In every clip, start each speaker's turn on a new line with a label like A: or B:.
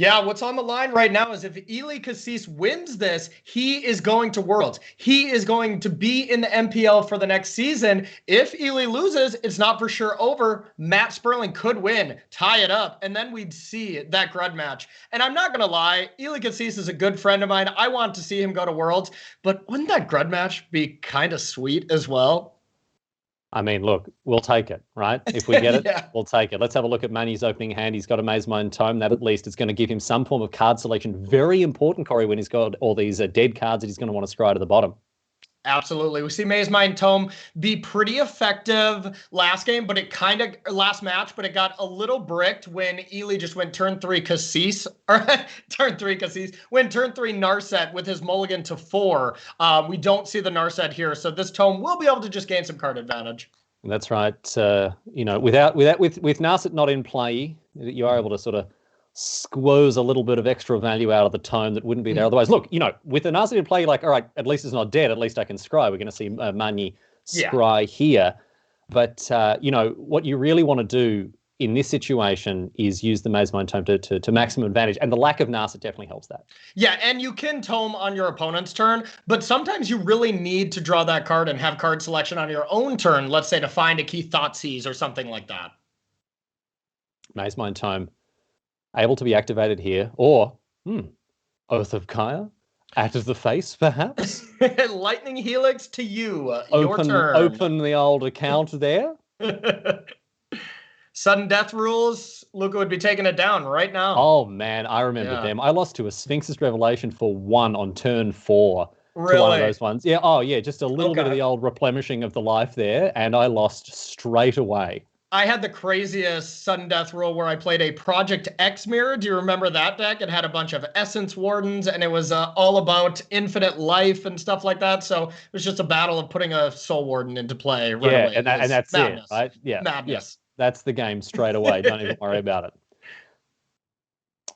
A: Yeah, what's on the line right now is if Eli Kassis wins this, he is going to Worlds. He is going to be in the MPL for the next season. If Eli loses, it's not for sure over. Matt Sperling could win, tie it up, and then we'd see that grud match. And I'm not going to lie, Eli Kassis is a good friend of mine. I want to see him go to Worlds, but wouldn't that grud match be kind of sweet as well?
B: I mean, look, we'll take it, right? If we get it,
A: Yeah.
B: We'll take it. Let's have a look at Magni's opening hand. He's got a Maze Mind Tome. That at least is going to give him some form of card selection. Very important, Corey, when he's got all these dead cards that he's going to want to scry to the bottom.
A: Absolutely. We see Maze Mind Tome be pretty effective last game, but it kind of last match, but it got a little bricked when Eli just went turn 3 Kassis, or turn 3 Kassis, went turn 3 Narset with his mulligan to 4. We don't see the Narset here, so this Tome will be able to just gain some card advantage.
B: That's right. With Narset not in play, you are able to sort of squoze a little bit of extra value out of the tome that wouldn't be there otherwise. Look, with the Narset in play, like, all right, at least it's not dead. At least I can scry. We're going to see Magni scry here. But, what you really want to do in this situation is use the Maze Mind Tome to maximum advantage. And the lack of Narset definitely helps that.
A: Yeah, and you can tome on your opponent's turn, but sometimes you really need to draw that card and have card selection on your own turn, let's say to find a key Thoughtseize or something like that.
B: Maze Mind Tome able to be activated here, or Oath of Kaya, out of the face, perhaps.
A: Lightning Helix to you. Your turn.
B: Open the old account there.
A: Sudden death rules. Luca would be taking it down right now.
B: Oh man, I remember them. I lost to a Sphinx's Revelation for 1 on turn 4.
A: Really?
B: To one of those ones. Yeah. Oh yeah, just a little bit of the old replenishing of the life there, and I lost straight away.
A: I had the craziest sudden death rule where I played a Project X mirror. Do you remember that deck? It had a bunch of Essence Wardens, and it was all about infinite life and stuff like that. So it was just a battle of putting a Soul Warden into play right away.
B: And that's
A: madness.
B: it, right? Yeah.
A: Madness.
B: Yeah. That's the game straight away. Don't even worry about it.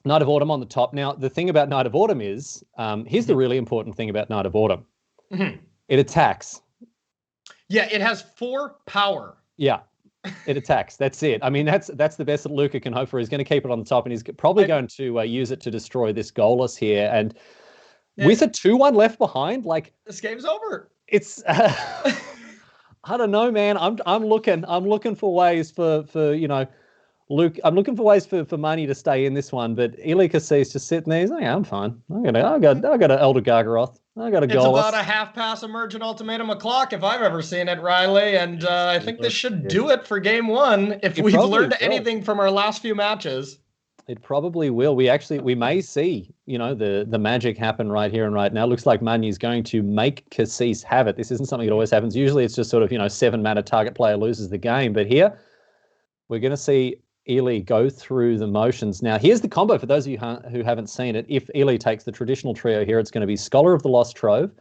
B: Knight of Autumn on the top. Now, the thing about Knight of Autumn is, here's the really important thing about Knight of Autumn.
A: Mm-hmm.
B: It attacks.
A: Yeah, it has 4 power.
B: Yeah. It attacks. That's it. I mean, that's the best that Luca can hope for. He's going to keep it on the top, and he's probably going to use it to destroy this Goalless here. And with a 2-1 left behind, like
A: this game's over.
B: It's I don't know, man. I'm looking for ways for Luke. I'm looking for ways for money to stay in this one. But Eli Kassis just sitting there. He's like, yeah, I'm fine. I got an Elder Gargaroth. I got a Goalless.
A: It's about a half-pass Emergent Ultimatum o'clock if I've ever seen it, Riley. And I think this should do it for game 1. If we've learned anything from our last few matches.
B: It probably will. We may see, the magic happen right here and right now. Looks like Magni is going to make Kassis have it. This isn't something that always happens. Usually it's just sort of, 7 mana target player loses the game. But here, we're going to see Eli go through the motions. Now, here's the combo for those of you who haven't seen it. If Eli takes the traditional trio here, it's going to be Scholar of the Lost Trove,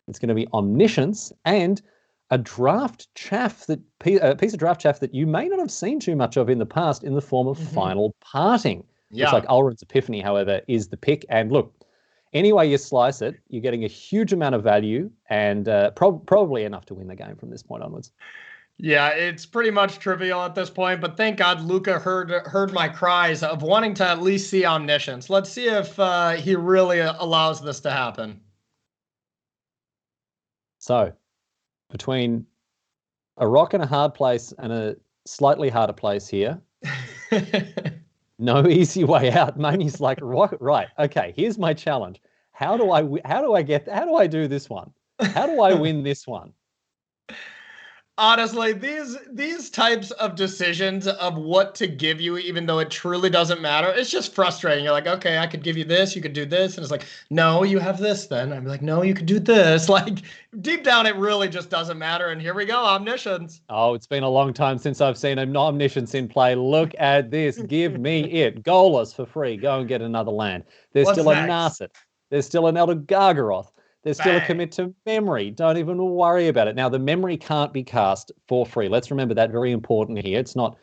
B: it's going to be Omniscience, and a draft chaff piece of draft chaff that you may not have seen too much of in the past in the form of Final Parting.
A: Yeah.
B: Looks like Ulrun's Epiphany, however, is the pick. And look, any way you slice it, you're getting a huge amount of value and probably enough to win the game from this point onwards.
A: Yeah, it's pretty much trivial at this point, but thank God Luca heard my cries of wanting to at least see Omniscience. Let's see if he really allows this to happen.
B: So, between a rock and a hard place and a slightly harder place here, no easy way out. Magni's like, right, okay, here's my challenge. How do I do this one? How do I win this one?
A: Honestly, these types of decisions of what to give you, even though it truly doesn't matter, it's just frustrating. You're like, okay, I could give you this, you could do this. And it's like, no, you have this then. I'm like, no, you could do this. Like, deep down, it really just doesn't matter. And here we go, Omniscience.
B: Oh, it's been a long time since I've seen an Omniscience in play. Look at this. Give me it. Goalless for free. Go and get another land. There's still a Narset. There's still an Elder Gargaroth. There's still a commit to memory. Don't even worry about it. Now, the memory can't be cast for free. Let's remember that. Very important here. It's not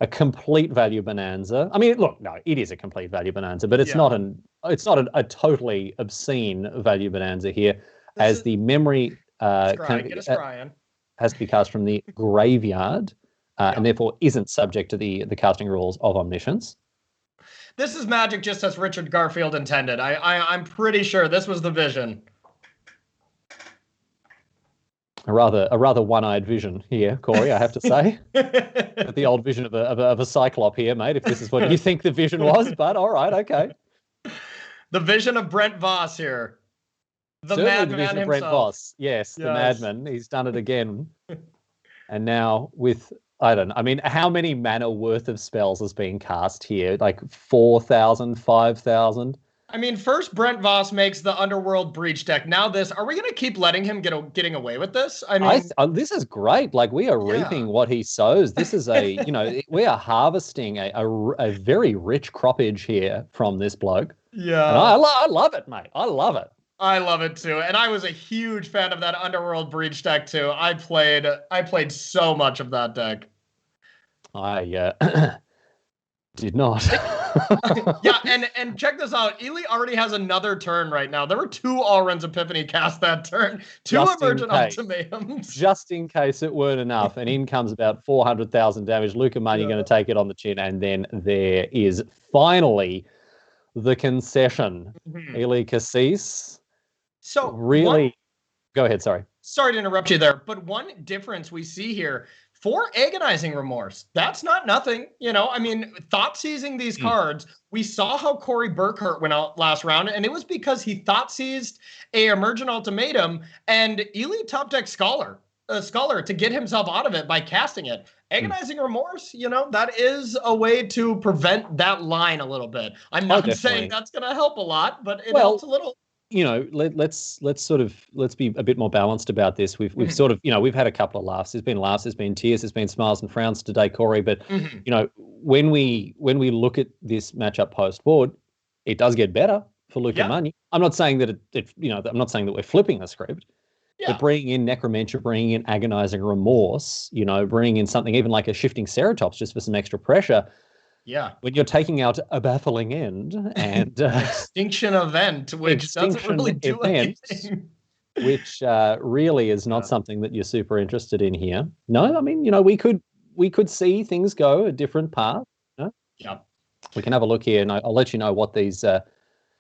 B: a complete value bonanza. I mean, look, no, it is a complete value bonanza, but it's not a totally obscene value bonanza here, as the memory has to be cast from the graveyard, and therefore isn't subject to the casting rules of Omniscience.
A: This is magic just as Richard Garfield intended. I'm pretty sure this was the vision.
B: A rather one-eyed vision here, Corey, I have to say. The old vision of a cyclop here, mate, if this is what you think the vision was, but all right, okay.
A: The vision of Brent Voss here. The madman himself.
B: Brent Voss. Yes, the madman. He's done it again. And now with, I don't know, I mean, how many mana worth of spells is being cast here? Like 4,000, 5,000?
A: I mean, first Brent Voss makes the Underworld Breach deck. Now this, are we going to keep letting him getting away with this? I mean,
B: this is great. Like, we are reaping what he sows. This is we are harvesting a very rich croppage here from this bloke.
A: Yeah.
B: And I love it, mate. I love it.
A: I love it too. And I was a huge fan of that Underworld Breach deck too. I played so much of that deck.
B: I did not.
A: Yeah, and check this out. Ely already has another turn right now. There were 2 Alrund's Epiphany cast that turn. 2 Emergent Ultimatums.
B: Just in case it weren't enough. And in comes about 400,000 damage. Luca Magni going to take it on the chin. And then there is finally the concession. Eli Kassis.
A: So
B: really, go ahead.
A: Sorry to interrupt you there, but one difference we see here for Agonizing Remorse, that's not nothing. You know, I mean, thought seizing these cards, we saw how Corey Burkhart went out last round, and it was because he thought seized a Emergent Ultimatum, and Ely top deck Scholar to get himself out of it by casting it. Agonizing Remorse, you know, that is a way to prevent that line a little bit. I'm not saying that's going to help a lot, but it helps a little.
B: You know, let's be a bit more balanced about this. We've sort of, you know, we've had a couple of laughs. There's been laughs, there's been tears, there's been smiles and frowns today, Corey. But you know, when we look at this matchup post board, it does get better for Luca Magni. I'm not saying that I'm not saying that we're flipping the script. Yeah. But bringing in Necromancer, bringing in Agonizing Remorse, you know, bringing in something even like a Shifting Ceratops just for some extra pressure.
A: Yeah.
B: When you're taking out a Baffling End and
A: Extinction Event, which doesn't really do anything.
B: Which really is not something that you're super interested in here. No, I mean, you know, we could see things go a different path. You know?
A: Yeah.
B: We can have a look here, and I'll let you know what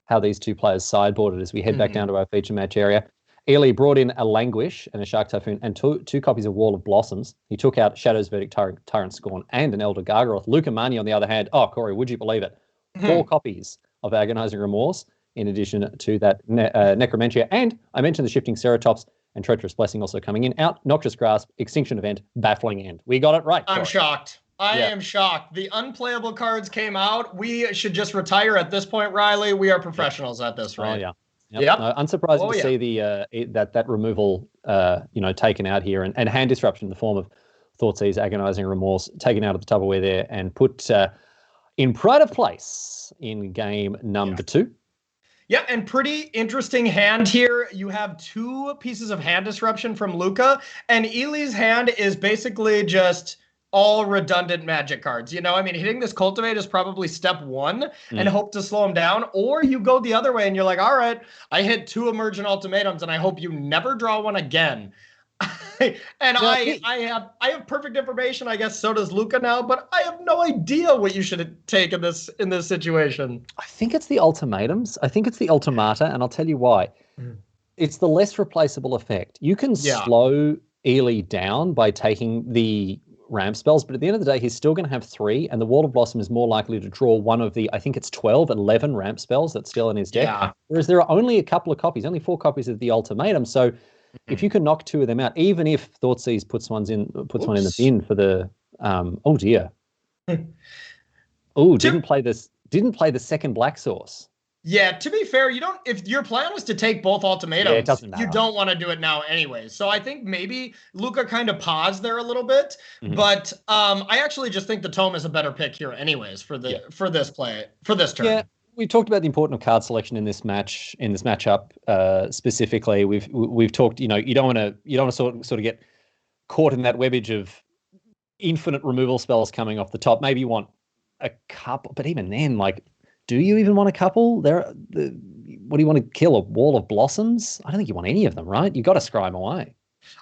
B: how these two players sideboarded as we head back down to our feature match area. Eli brought in a Languish and a Shark Typhoon and two copies of Wall of Blossoms. He took out Shadow's Verdict, Tyrant Scorn, and an Elder Gargaroth. Luca Magni, on the other hand, Corey, would you believe it? 4 copies of Agonizing Remorse, in addition to that Necromantia. And I mentioned the Shifting Ceratops and Treacherous Blessing also coming in. Out, Noxious Grasp, Extinction Event, Baffling End. We got it right, Corey.
A: I'm shocked. I am shocked. The unplayable cards came out. We should just retire at this point, Riley. We are professionals at this, right?
B: Oh, yeah. Yep. No, unsurprising to see that removal, taken out here, and hand disruption in the form of Thoughtseize, Agonizing Remorse, taken out of the Tupperware there and put in pride of place in game number 2.
A: Yeah, and pretty interesting hand here. You have 2 pieces of hand disruption from Luca, and Eli's hand is basically just all redundant magic cards. You know, I mean, hitting this Cultivate is probably step 1 and hope to slow him down. Or you go the other way and you're like, all right, I hit 2 Emergent Ultimatums and I hope you never draw one again. And I have perfect information. I guess so does Luca now, but I have no idea what you should take in this situation.
B: I think it's the ultimatums. I think it's the ultimata, and I'll tell you why. It's the less replaceable effect. You can slow Eli down by taking the ramp spells, but at the end of the day, he's still going to have 3, and the Wall of Blossom is more likely to draw one of the, I think it's 11 ramp spells that's still in his deck, whereas there are only a couple of copies, only 4 copies of the Ultimatum, so if you can knock 2 of them out, even if Thoughtseize puts one in the bin for the, oh dear. Didn't play the second Black Source.
A: Yeah, to be fair, if your plan was to take both ultimatums,
B: it doesn't matter.
A: You don't want to do it now anyway. So I think maybe Luca kind of paused there a little bit, but I actually just think the Tome is a better pick here anyways for this turn.
B: Yeah, we talked about the importance of card selection in this matchup specifically. We've talked, you don't want to sort of get caught in that webbage of infinite removal spells coming off the top. Maybe you want a couple, but even then, like, do you even want a couple? What do you want to kill? A Wall of Blossoms? I don't think you want any of them, right? You got to scry them away.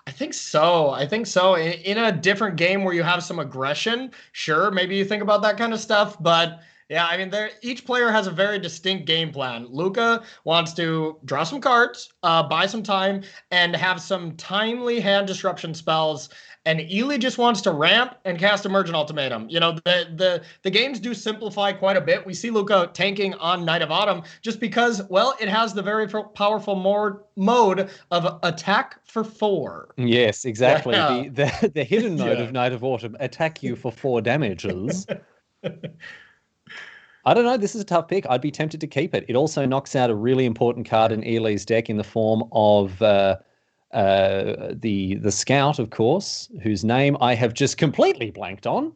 A: I think so. In a different game where you have some aggression, sure, maybe you think about that kind of stuff. But Yeah, I mean, each player has a very distinct game plan. Luca wants to draw some cards, buy some time, and have some timely hand disruption spells. And Ely just wants to ramp and cast Emergent Ultimatum. You know, the games do simplify quite a bit. We see Luca tanking on Knight of Autumn just because, well, it has the very powerful mode of attack for 4.
B: Yes, exactly.
A: Yeah.
B: The hidden mode
A: Yeah.
B: of Knight of Autumn, attack you for 4 damages. I don't know. This is a tough pick. I'd be tempted to keep it. It also knocks out a really important card in Ely's deck in the form of the Scout, of course, whose name I have just completely blanked on.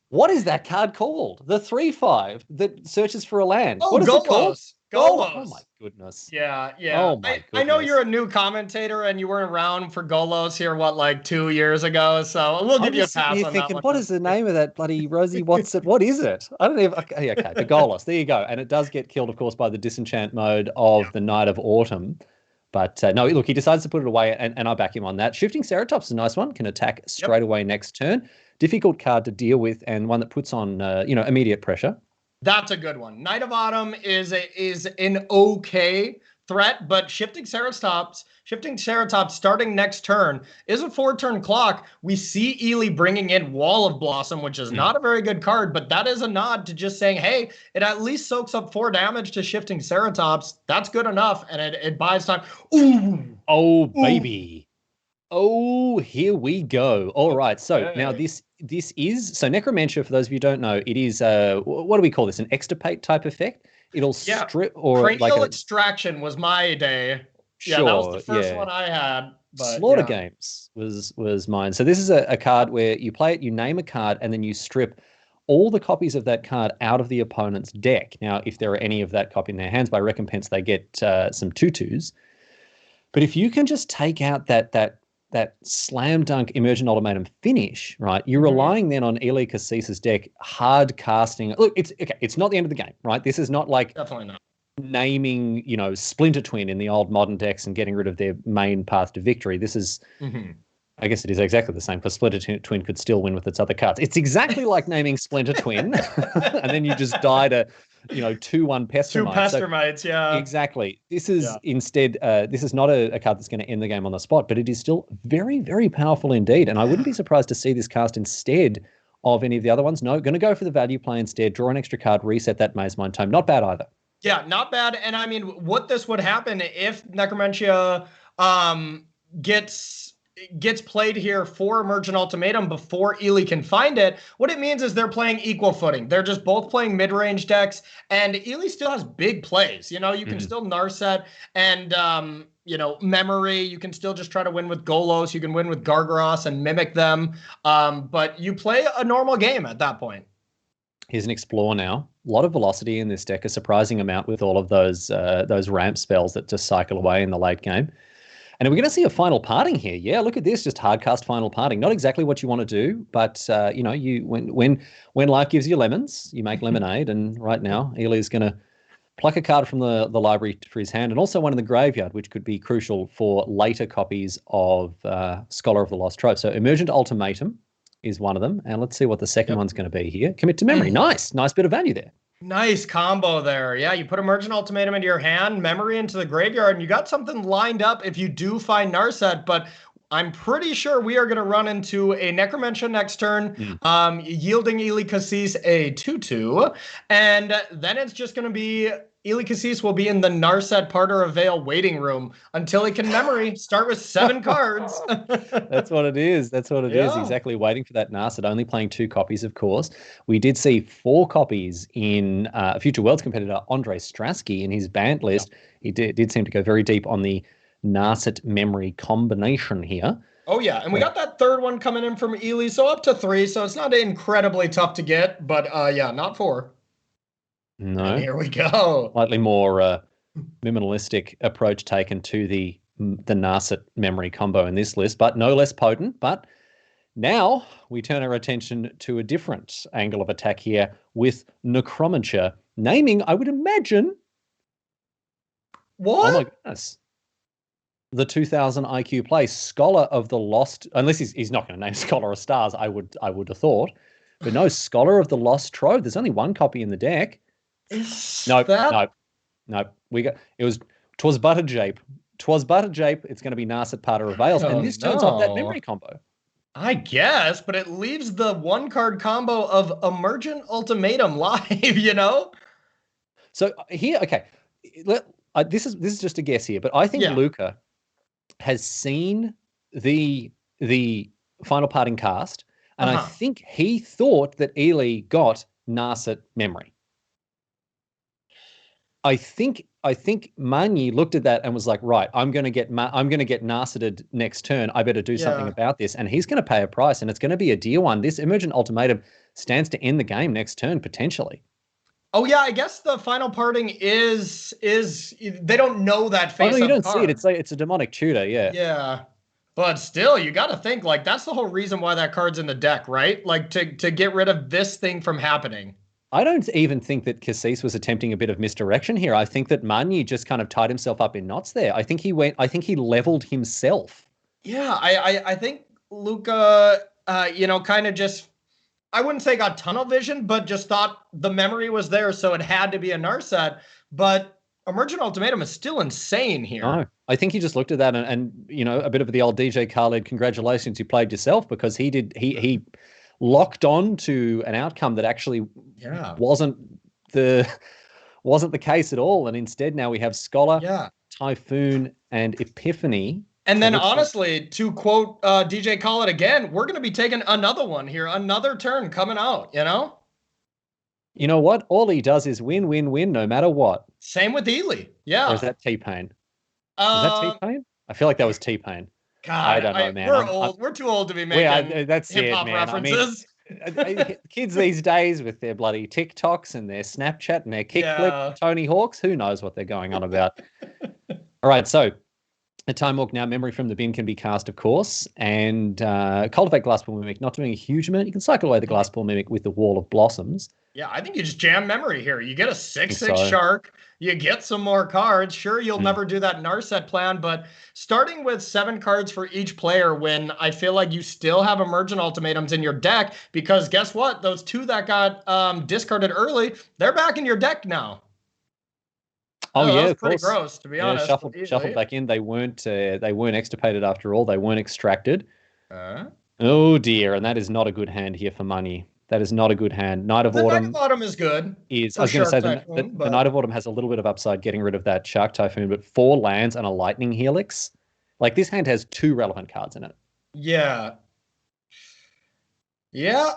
B: What is that card called? The 3/5 that searches for a land.
A: Oh,
B: what is it called?
A: Golos.
B: Oh my goodness.
A: Yeah.
B: Oh my goodness.
A: I know you're a new commentator and you weren't around for Golos here, 2 years ago? So we'll give you a pass on that one.
B: What is the name of that bloody Rosie? What's it? What is it? I don't even. Okay, the Golos. There you go. And it does get killed, of course, by the disenchant mode of the Knight of Autumn. But no, look, he decides to put it away, and I back him on that. Shifting Ceratop's is a nice one. Can attack straight away next turn. Difficult card to deal with, and one that puts on immediate pressure.
A: That's a good one. Knight of Autumn is an okay threat, but Shifting Ceratops starting next turn is a 4-turn clock. We see Ely bringing in Wall of Blossom, which is not a very good card, but that is a nod to just saying, hey, it at least soaks up 4 damage to Shifting Ceratops. That's good enough, and it buys time. Ooh!
B: Oh, baby. Oh, here we go. All right. So now this is Necromantia. For those of you who don't know, it is what do we call this? An extirpate type effect. It'll strip or
A: cranial extraction was my day.
B: Sure,
A: that was the first one I had. But,
B: Slaughter Games was mine. So this is a card where you play it, you name a card, and then you strip all the copies of that card out of the opponent's deck. Now, if there are any of that copy in their hands, by recompense they get some 2/2s. But if you can just take out that slam dunk Emergent Ultimatum finish, right? You're relying then on Eli Kassis's deck hard casting. Look, it's not the end of the game, right? This is not like
A: definitely not
B: naming, Splinter Twin in the old modern decks and getting rid of their main path to victory. This is, I guess it is exactly the same, because Splinter Twin could still win with its other cards. It's exactly like naming Splinter Twin, and then you just die to 2/1 Pestermite.
A: 2 Pestermites, yeah.
B: Exactly. This is instead, this is not a card that's going to end the game on the spot, but it is still very, very powerful indeed. And I wouldn't be surprised to see this cast instead of any of the other ones. No, going to go for the value play instead, draw an extra card, reset that Maze Mind Tome. Not bad either.
A: Yeah, not bad. And I mean, what this would happen if Necromantia gets played here for Emergent Ultimatum before Ely can find it, what it means is they're playing equal footing. They're just both playing mid-range decks, and Ely still has big plays. You can still Narset and, Memory. You can still just try to win with Golos. You can win with Gargaros and mimic them. But you play a normal game at that point.
B: Here's an Explore now. A lot of velocity in this deck, a surprising amount with all of those ramp spells that just cycle away in the late game. And we're going to see a final parting here. Yeah, look at this, just hardcast final parting. Not exactly what you want to do, but when life gives you lemons, you make lemonade. And right now, Eli's going to pluck a card from the library for his hand, and also one in the graveyard, which could be crucial for later copies of Scholar of the Lost Trove. So Emergent Ultimatum is one of them, and let's see what the second one's going to be here. Commit to Memory. Nice bit of value there.
A: Nice combo there. Yeah, you put Emergent Ultimatum into your hand, Memory into the graveyard, and you got something lined up if you do find Narset, but I'm pretty sure we are going to run into a Necromantia next turn, yielding Eli Kassis a 2/2, and then it's just going to be Eli Kassis will be in the Narset Parter of Veil waiting room until he can Memory start with 7 cards.
B: That's what it is. That's what it is. Exactly. Waiting for that Narset, only playing 2 copies, of course. We did see 4 copies in a Future Worlds competitor, Andre Strasky, in his banned list. He did seem to go very deep on the Narset Memory combination here.
A: Oh, yeah. And we got that third one coming in from Eli, so up to 3. So it's not incredibly tough to get, but not 4.
B: No.
A: And here we go.
B: Slightly more minimalistic approach taken to the Narset Memory combo in this list, but no less potent. But now we turn our attention to a different angle of attack here with Necromantia, naming, I would imagine...
A: What?
B: Oh my goodness. The 2000 IQ play, Scholar of the Lost... Unless he's not going to name Scholar of Stars, I would have thought. But no, Scholar of the Lost Trove. There's only one copy in the deck. Nope. We got it was 'twas but a jape. 'Twas but a jape. It's going to be Narset Parter of Veils, and this turns off that memory combo.
A: I guess, but it leaves the 1-card combo of Emergent Ultimatum live,
B: So here, okay, this is just a guess here, but I think Luca has seen the final parting cast, and I think he thought that Eli got Narset memory. I think Magni looked at that and was like, right, I'm going to get Narseted next turn. I better do something about this, and he's going to pay a price, and it's going to be a dear one. This Emergent Ultimatum stands to end the game next turn potentially.
A: Oh yeah, I guess the final parting is they don't know that face.
B: Oh no, you don't see it. It's like it's a demonic tutor, yeah.
A: Yeah. But still, you got to think, like, that's the whole reason why that card's in the deck, right? Like, to get rid of this thing from happening.
B: I don't even think that Kassis was attempting a bit of misdirection here. I think that Magni just kind of tied himself up in knots there. I think he leveled himself.
A: Yeah, I think Luca, kind of just, I wouldn't say got tunnel vision, but just thought the memory was there, so it had to be a Narset. But Emergent Ultimatum is still insane here.
B: No, I think he just looked at that and a bit of the old DJ Khaled, congratulations, you played yourself, because he locked on to an outcome that actually wasn't the case at all. And instead now we have Scholar, Typhoon, and Epiphany.
A: And then honestly, to quote DJ Khaled again, we're going to be taking another one here, another turn coming out,
B: You know what? All he does is win, win, win, no matter what.
A: Same with Eli. Yeah.
B: Or is that T-Pain? Is that T-Pain? I feel like that was T-Pain.
A: God,
B: I don't know, man.
A: We're old. We're too old to be making
B: that's
A: hip-hop
B: it, man.
A: references.
B: I mean, kids these days with their bloody TikToks and their Snapchat and their kickflip, Tony Hawks, who knows what they're going on about. All right, so at Time Walk now, Memory from the Bin can be cast, of course, and Cultivate Glasspool Mimic, not doing a huge amount. You can cycle away the Glasspool Mimic with the Wall of Blossoms.
A: Yeah, I think you just jam memory here. You get a 6/6 shark. You get some more cards. Sure, you'll never do that Narset plan, but starting with 7 cards for each player when I feel like you still have Emergent Ultimatums in your deck, because guess what? Those 2 that got discarded early, they're back in your deck now.
B: Oh yeah,
A: that was
B: of
A: pretty
B: course.
A: Gross, to be honest.
B: Shuffled back in. They weren't extirpated after all. They weren't extracted. Oh dear, and that is not a good hand here for money. That is not a good hand. Knight of Autumn.
A: Knight of Autumn is good.
B: I was going to say the Knight of Autumn has a little bit of upside getting rid of that Shark Typhoon, but 4 lands and a Lightning Helix. Like, this hand has 2 relevant cards in it.
A: Yeah. Yeah.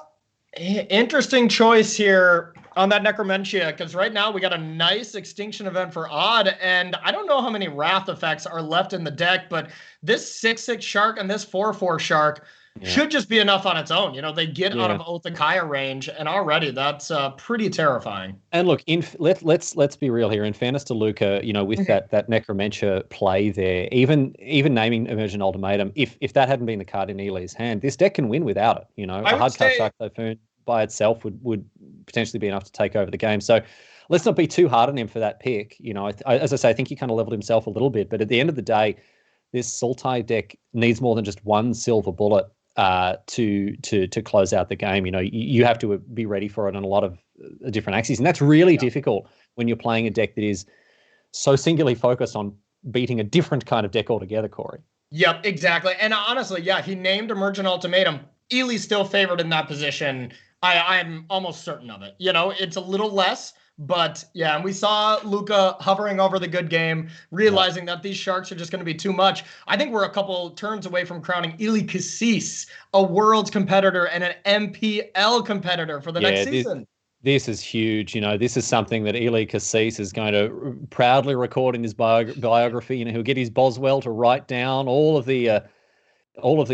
A: Interesting choice here on that Necromentia, because right now we got a nice Extinction event for Odd, and I don't know how many Wrath effects are left in the deck, but this 6/6 Shark and this 4/4 Shark should just be enough on its own. They get out of Oath of Kaya range, and already that's pretty terrifying.
B: And look, let's be real here. In fairness to Luca, with that Necromentia play there, even naming Emergent Ultimatum, if that hadn't been the card in Eli's hand, this deck can win without it. A hard card Shark Typhoon by itself would potentially be enough to take over the game. So let's not be too hard on him for that pick. As I say, I think he kind of leveled himself a little bit, but at the end of the day, this Sultai deck needs more than just one silver bullet to close out the game. You have to be ready for it on a lot of different axes, and that's really difficult when you're playing a deck that is so singularly focused on beating a different kind of deck altogether, Corey.
A: Yep, exactly. And honestly, he named Emergent Ultimatum. Eli's still favored in that position. I'm almost certain of it. It's a little less, but yeah, and we saw Luca hovering over the good game, realizing that these Sharks are just going to be too much. I think we're a couple turns away from crowning Eli Kassis a Worlds competitor and an MPL competitor for the next season.
B: This is huge. This is something that Eli Kassis is going to proudly record in his biography. He'll get his Boswell to write down all of the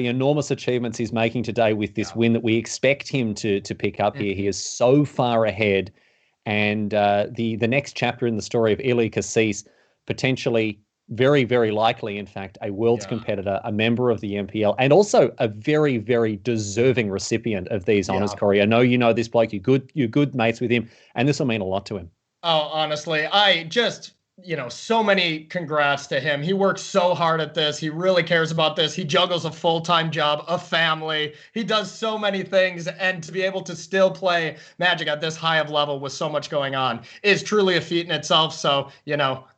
B: enormous achievements he's making today with this win that we expect him to pick up here. He is so far ahead. And the next chapter in the story of Eli Kassis, potentially, very, very likely, in fact, a Worlds competitor, a member of the MPL, and also a very, very deserving recipient of these honors, Corey. I know you know this bloke. You're good mates with him, and this will mean a lot to him.
A: Oh, honestly, so many congrats to him. He works so hard at this. He really cares about this. He juggles a full-time job, a family. He does so many things. And to be able to still play Magic at this high of level with so much going on is truly a feat in itself. So,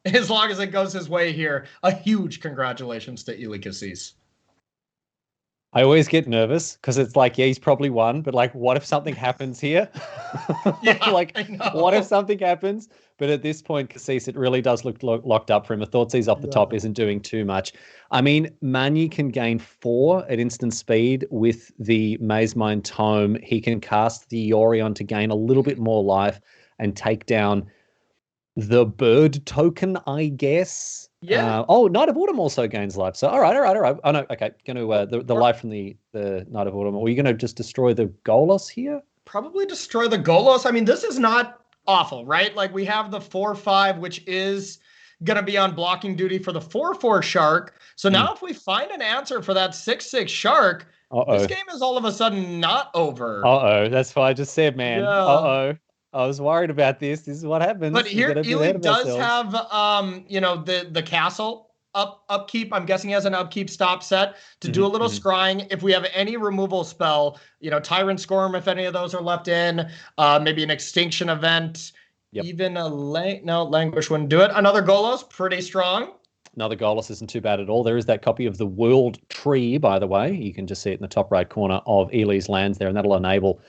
A: as long as it goes his way here, a huge congratulations to Eli Kassis.
B: I always get nervous because it's like, yeah, he's probably won, but like, what if something happens here?
A: Yeah,
B: like, what if something happens? But at this point, Kassis, it really does look locked up for him. A Thoughtseize off the top isn't doing too much. I mean, Magni can gain 4 at instant speed with the Maze Mind Tome. He can cast the Yorion to gain a little bit more life and take down the bird token, I guess.
A: Yeah.
B: Knight of Autumn also gains life. So, all right. Oh, no, okay. Going to the life from the Knight of Autumn. Are you going to just destroy the Golos here?
A: Probably destroy the Golos. I mean, this is not awful, right? Like we have the 4/5, which is going to be on blocking duty for the 4/4 Shark. So now if we find an answer for that 6/6 Shark, this game is all of a sudden not over.
B: That's what I just said, man. Yeah. I was worried about this. This is what happens.
A: But here, Eli does have, the castle upkeep. I'm guessing he has an upkeep stop set to do a little scrying. If we have any removal spell, Tyrant Scorn, if any of those are left in, maybe an extinction event, even Languish wouldn't do it. Another Golos, pretty strong.
B: Another Golos isn't too bad at all. There is that copy of the World Tree, by the way. You can just see it in the top right corner of Eli's lands there, and that'll enable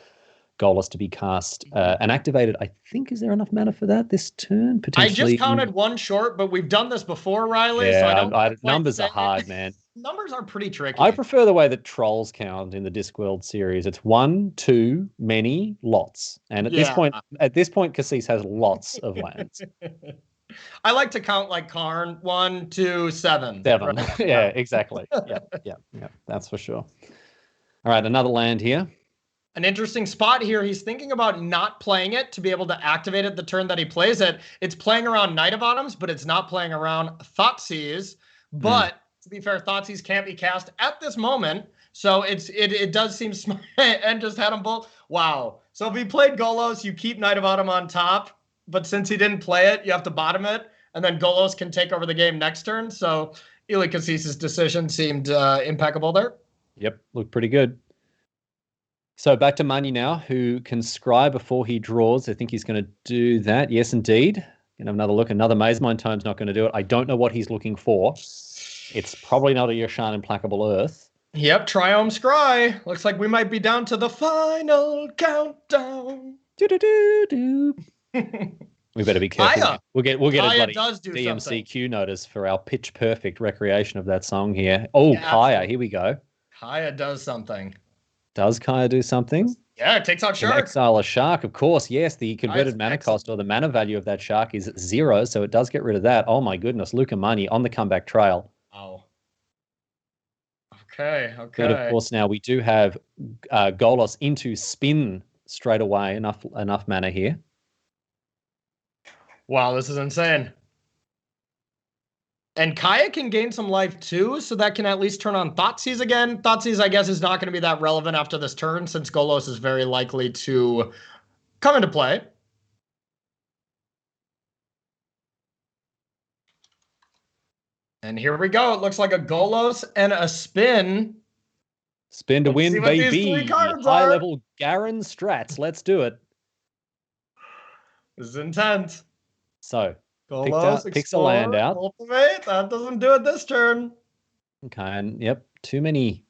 B: Golos to be cast and activated. I think, is there enough mana for that this turn? Potentially.
A: I just counted one short, but we've done this before, Riley.
B: Yeah,
A: so
B: numbers are hard, man.
A: Numbers are pretty tricky.
B: I prefer the way that Trolls count in the Discworld series. It's 1, 2, many, lots. And at this point, Kassis has lots of lands.
A: I like to count like Karn. 1, 2, 7.
B: 7. Yeah, exactly. Yeah. That's for sure. All right, another land here.
A: An interesting spot here. He's thinking about not playing it to be able to activate it the turn that he plays it. It's playing around Knight of Autumns, but it's not playing around Thoughtseize. But to be fair, Thoughtseize can't be cast at this moment. So it does seem smart and just had them both. Wow. So if he played Golos, you keep Knight of Autumn on top. But since he didn't play it, you have to bottom it. And then Golos can take over the game next turn. So Eli Kassis' decision seemed impeccable there.
B: Yep, looked pretty good. So back to Magni now, who can scry before he draws. I think he's going to do that. Yes, indeed. Going to have another look. Another Maze Mind Tome's not going to do it. I don't know what he's looking for. It's probably not a Yashan Implacable Earth.
A: Yep, Triome Scry. Looks like we might be down to the final countdown.
B: Do. We better be careful. We'll get a bloody DMCQ notice for our pitch perfect recreation of that song here. Oh, yeah, Kaya, here we go.
A: Kaya does something.
B: Does Kaya do something?
A: Yeah, it takes out Shark.
B: Exile a Shark, of course. Yes, the converted mana cost or the mana value of that Shark is 0, so it does get rid of that. Oh my goodness, Luca Magni on the comeback trail.
A: Oh. Okay.
B: But of course now we do have Golos into spin straight away. Enough mana here.
A: Wow, this is insane. And Kaya can gain some life too, so that can at least turn on Thoughtseize again. Thoughtseize, I guess, is not going to be that relevant after this turn, since Golos is very likely to come into play. And here we go. It looks like a Golos and a spin.
B: Spin to win, baby. High-level Garen strats. Let's do it.
A: This is intense.
B: So,
A: Golos,
B: picks a land out.
A: Ultimate. That doesn't do it this turn.
B: Okay, and yep, too many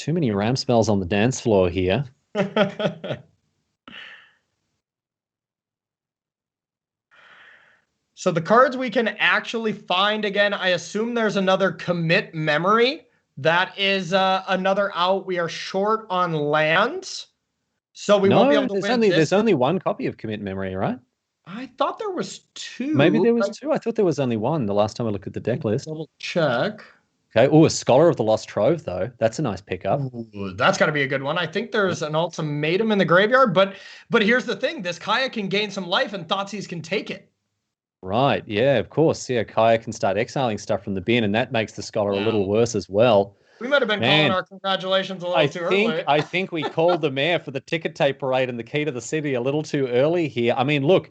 B: ram spells on the dance floor here.
A: So the cards we can actually find again, I assume there's another commit memory. That is another out. We are short on lands. So we won't be able to win this.
B: There's only one copy of commit memory, right?
A: I thought there was 2.
B: Maybe there was 2. I thought there was only 1 the last time I looked at the deck list.
A: Double check.
B: Okay. Oh, a Scholar of the Lost Trove, though. That's a nice pickup.
A: Ooh, that's got to be a good one. I think there's an ultimatum in the graveyard, but here's the thing. This Kaya can gain some life and Thoughtseize can take it.
B: Right. Yeah, of course. Yeah, Kaya can start exiling stuff from the bin, and that makes the Scholar a little worse as well.
A: We might have been calling our congratulations a little too early.
B: I think we called the mayor for the ticket tape parade and the key to the city a little too early here. I mean, look,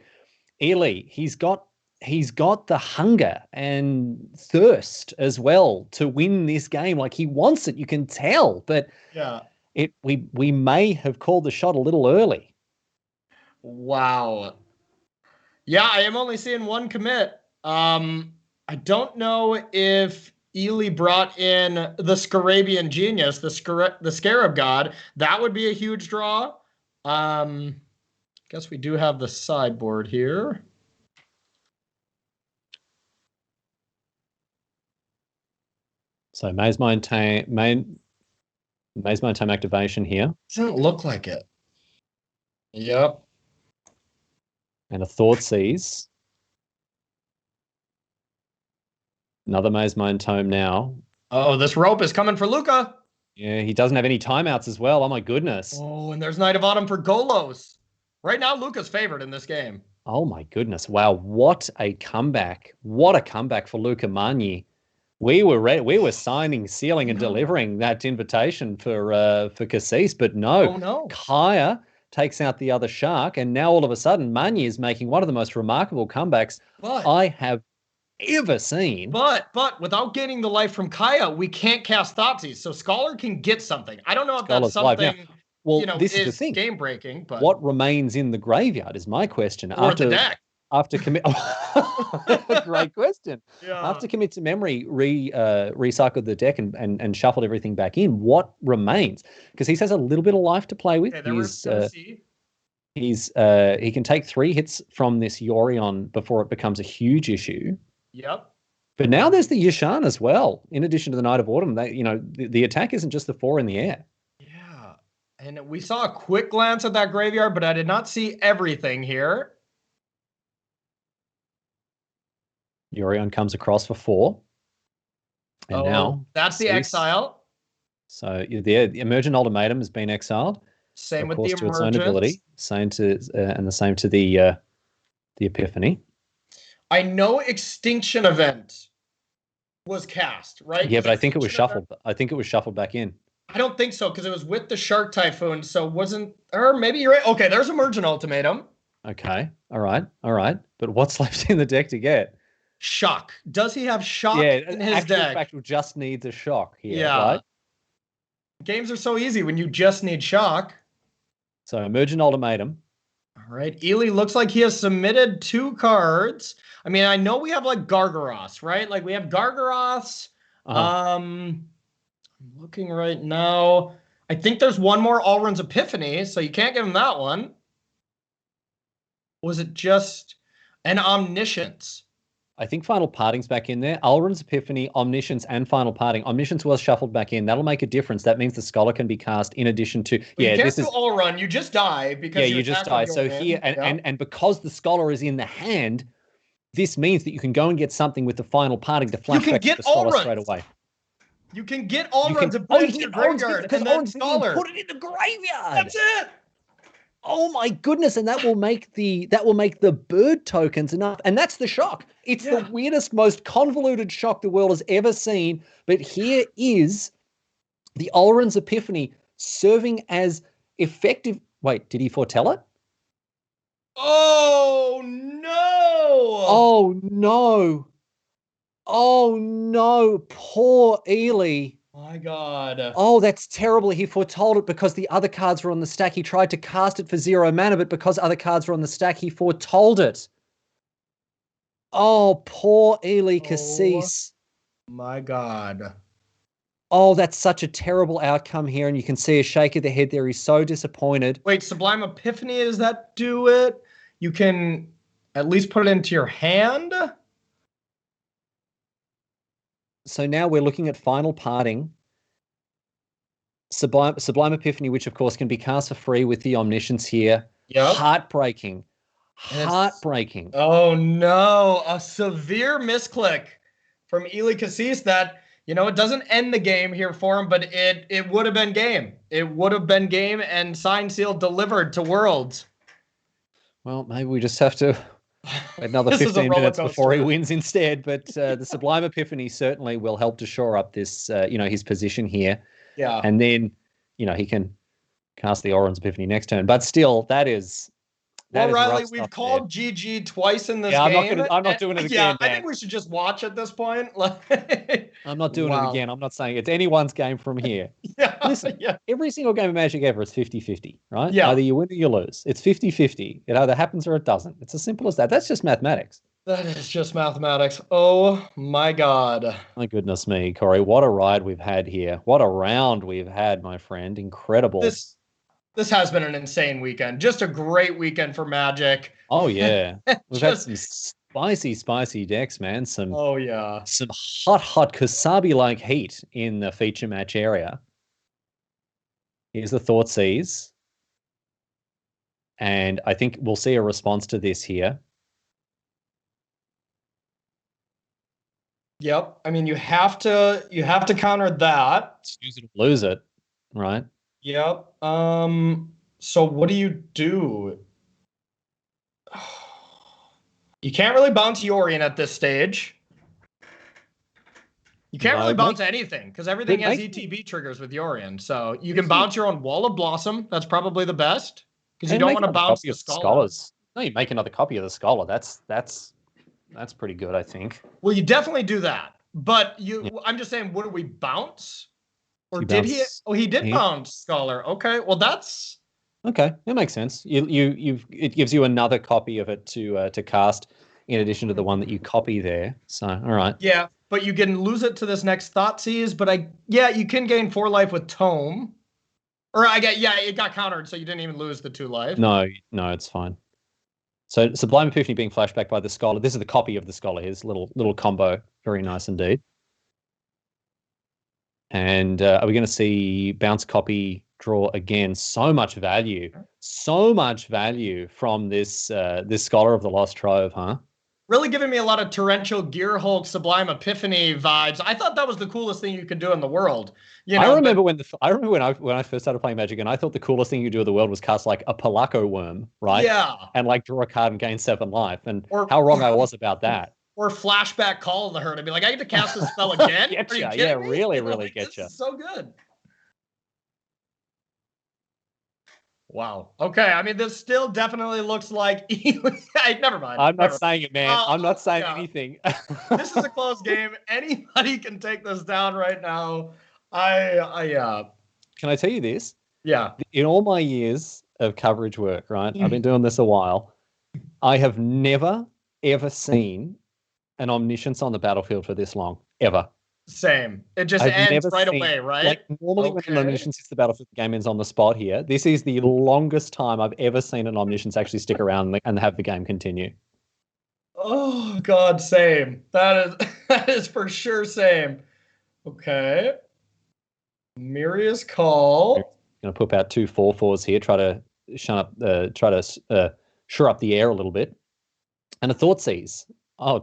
B: Eli, he's got he's got the hunger and thirst as well to win this game. Like, he wants it, you can tell, but
A: Yeah.
B: we may have called the shot a little early.
A: Wow. Yeah, I am only seeing one commit. I don't know if Eli brought in the Scarabian Genius, the Scarab God. That would be a huge draw. Guess we do have the sideboard here.
B: So Maze Mind Tome activation here.
A: Doesn't look like it. Yep.
B: And a Thoughtseize. Another Maze Mind Tome now.
A: Oh, this rope is coming for Luca.
B: Yeah, he doesn't have any timeouts as well. Oh, my goodness.
A: Oh, and there's Knight of Autumn for Golos. Right now, Luca's favored in this game.
B: Oh, my goodness. Wow, what a comeback. What a comeback for Luca Magni. We were signing, sealing, and delivering that invitation for Kassis, but no.
A: Oh, no.
B: Kaya takes out the other shark, and now all of a sudden, Magni is making one of the most remarkable comebacks I have ever seen.
A: But without getting the life from Kaya, we can't cast Thoughtseize, so Scholar can get something. I don't know if that's something
B: this is the thing.
A: Game breaking, but
B: what remains in the graveyard is my question.
A: Or the deck.
B: After commit, great question.
A: Yeah.
B: After commit to memory, recycled the deck and shuffled everything back in. What remains? Because he has a little bit of life to play with.
A: Okay,
B: he can take 3 hits from this Yorion before it becomes a huge issue.
A: Yep.
B: But now there's the Yashan as well. In addition to the Knight of Autumn, the attack isn't just the 4 in the air.
A: Yeah, and we saw a quick glance at that graveyard, but I did not see everything here.
B: Yorion comes across for 4. And now
A: that's the exile.
B: So the Emergent Ultimatum has been exiled.
A: Same with
B: course,
A: the
B: to its own ability. Same to and the same to the Epiphany.
A: I know Extinction Event was cast, right?
B: Yeah, but I think it was shuffled. I think it was shuffled back in.
A: I don't think so, because it was with the Shark Typhoon, so wasn't, or maybe you're right. Okay, there's Emergent Ultimatum.
B: Okay, all right. But what's left in the deck to get?
A: Shock. Does he have shock in his deck?
B: Factual just needs a shock here,
A: yeah.
B: Right?
A: Games are so easy when you just need shock.
B: So Emergent Ultimatum.
A: All right. Eli looks like he has submitted 2 cards. I mean, I know we have like Gargaroths, right? Like we have Gargaroths. I'm looking right now. I think there's one more Alrund's Epiphany, so you can't give him that one. Was it just an Omniscience?
B: I think Final Parting's back in there. Alrund's Epiphany, Omniscience, and Final Parting. Omniscience was shuffled back in. That'll make a difference. That means the Scholar can be cast in addition to...
A: Well, you can't do Allrun. You just die because
B: you just die. So here, and because the Scholar is in the hand, this means that you can go and get something with the Final Parting to flash back to the Scholar straight away.
A: You can get Allruns and put it in your graveyard, and then Scholar.
B: Put it in the graveyard.
A: That's it.
B: Oh my goodness, and that will make the bird tokens enough. And that's the shock. It's the weirdest, most convoluted shock the world has ever seen. But here is the Alrund's Epiphany serving as effective. Wait, did he foretell it?
A: Oh no!
B: Oh no! Oh no! Poor Eli.
A: My God.
B: Oh, that's terrible. He foretold it because the other cards were on the stack. He tried to cast it for 0 mana, but because other cards were on the stack, he foretold it. Oh, poor Eli Kassis.
A: My God.
B: Oh, that's such a terrible outcome here, and you can see a shake of the head there. He's so disappointed.
A: Wait, Sublime Epiphany, does that do it? You can at least put it into your hand?
B: So now we're looking at Final Parting. Sublime Epiphany, which of course can be cast for free with the Omniscience here.
A: Yep.
B: Heartbreaking. Heartbreaking.
A: Oh no, a severe misclick from Eli Kassis that, it doesn't end the game here for him, but it would have been game. It would have been game and signed, sealed, delivered to Worlds.
B: Well, maybe we just have to another 15 minutes before he wins instead. But the Sublime Epiphany certainly will help to shore up this, his position here.
A: Yeah.
B: And then, he can cast the Alrund's Epiphany next turn. But still, that is
A: Well,
B: is
A: Riley,
B: rough
A: we've
B: stuff there.
A: called GG twice in this
B: Yeah,
A: game.
B: I'm not doing it
A: Yeah,
B: again,
A: I
B: man.
A: think we should just watch at this point.
B: I'm not doing it
A: Wow.
B: again. I'm not saying it's anyone's game from here.
A: Yeah,
B: Listen,
A: yeah,
B: every single game of Magic ever is 50-50, right?
A: yeah.
B: Either you win or you lose. It's 50-50. It either happens or it doesn't. It's as simple as that. That's just mathematics.
A: That is just mathematics. Oh my God.
B: My goodness me, Corey. What a ride we've had here. What a round we've had, my friend. Incredible.
A: This has been an insane weekend. Just a great weekend for Magic.
B: Oh, yeah. We've had some spicy decks, man. Some hot Kasabi-like heat in the feature match area. Here's the Thoughtseize. And I think we'll see a response to this here.
A: Yep. I mean, you have to counter that.
B: Use it or lose it, right?
A: Yep. So what do you do? You can't really bounce Yorion at this stage. You can't really bounce anything because everything has ETB triggers with Yorion. So you can bounce your own Wall of Blossom. That's probably the best because you don't want to bounce the Scholars.
B: No, you make another copy of the Scholar. That's pretty good, I think.
A: Well, you definitely do that. But I'm just saying, what do we bounce? Or did he? Oh, he did bounce Scholar. Okay, well that's
B: okay. That makes sense. It gives you another copy of it to cast in addition to the one that you copy there. So all right.
A: Yeah, but you can lose it to this next Thoughtseize. But you can gain 4 life with Tome. Or it got countered, so you didn't even lose the 2 life.
B: No, it's fine. So Sublime Epiphany being flashback by the Scholar. This is the copy of the Scholar. Here's little combo. Very nice indeed. And are we going to see bounce copy draw again? So much value from this Scholar of the Lost Trove, huh?
A: Really giving me a lot of Torrential Gear Hulk Sublime Epiphany vibes. I thought that was the coolest thing you could do in the world.
B: I remember when I first started playing Magic, and I thought the coolest thing you could do in the world was cast like a Palaco Worm, right?
A: Yeah.
B: And like draw a card and gain 7 life. And how wrong I was about that.
A: Or flashback call the herd and be like, I get to cast this spell again?
B: Are you kidding me? Really get you.
A: This is so good. Wow. Okay. I mean, this still definitely looks like never mind.
B: I'm not saying it, man. I'm not saying anything.
A: This is a close game. Anybody can take this down right now. Can
B: I tell you this?
A: Yeah.
B: In all my years of coverage work, right? I've been doing this a while. I have never, ever seen an Omniscience on the battlefield for this long, ever.
A: Same. It just ends right away, right?
B: Like normally when an Omniscience hits the battlefield, the game ends on the spot here. This is the longest time I've ever seen an Omniscience actually stick around and have the game continue.
A: Oh God, same. That is for sure same. Okay. Miria's Call.
B: Gonna put out 2 4/4s here, try to shore up the air a little bit. And a Thoughtseize. Oh,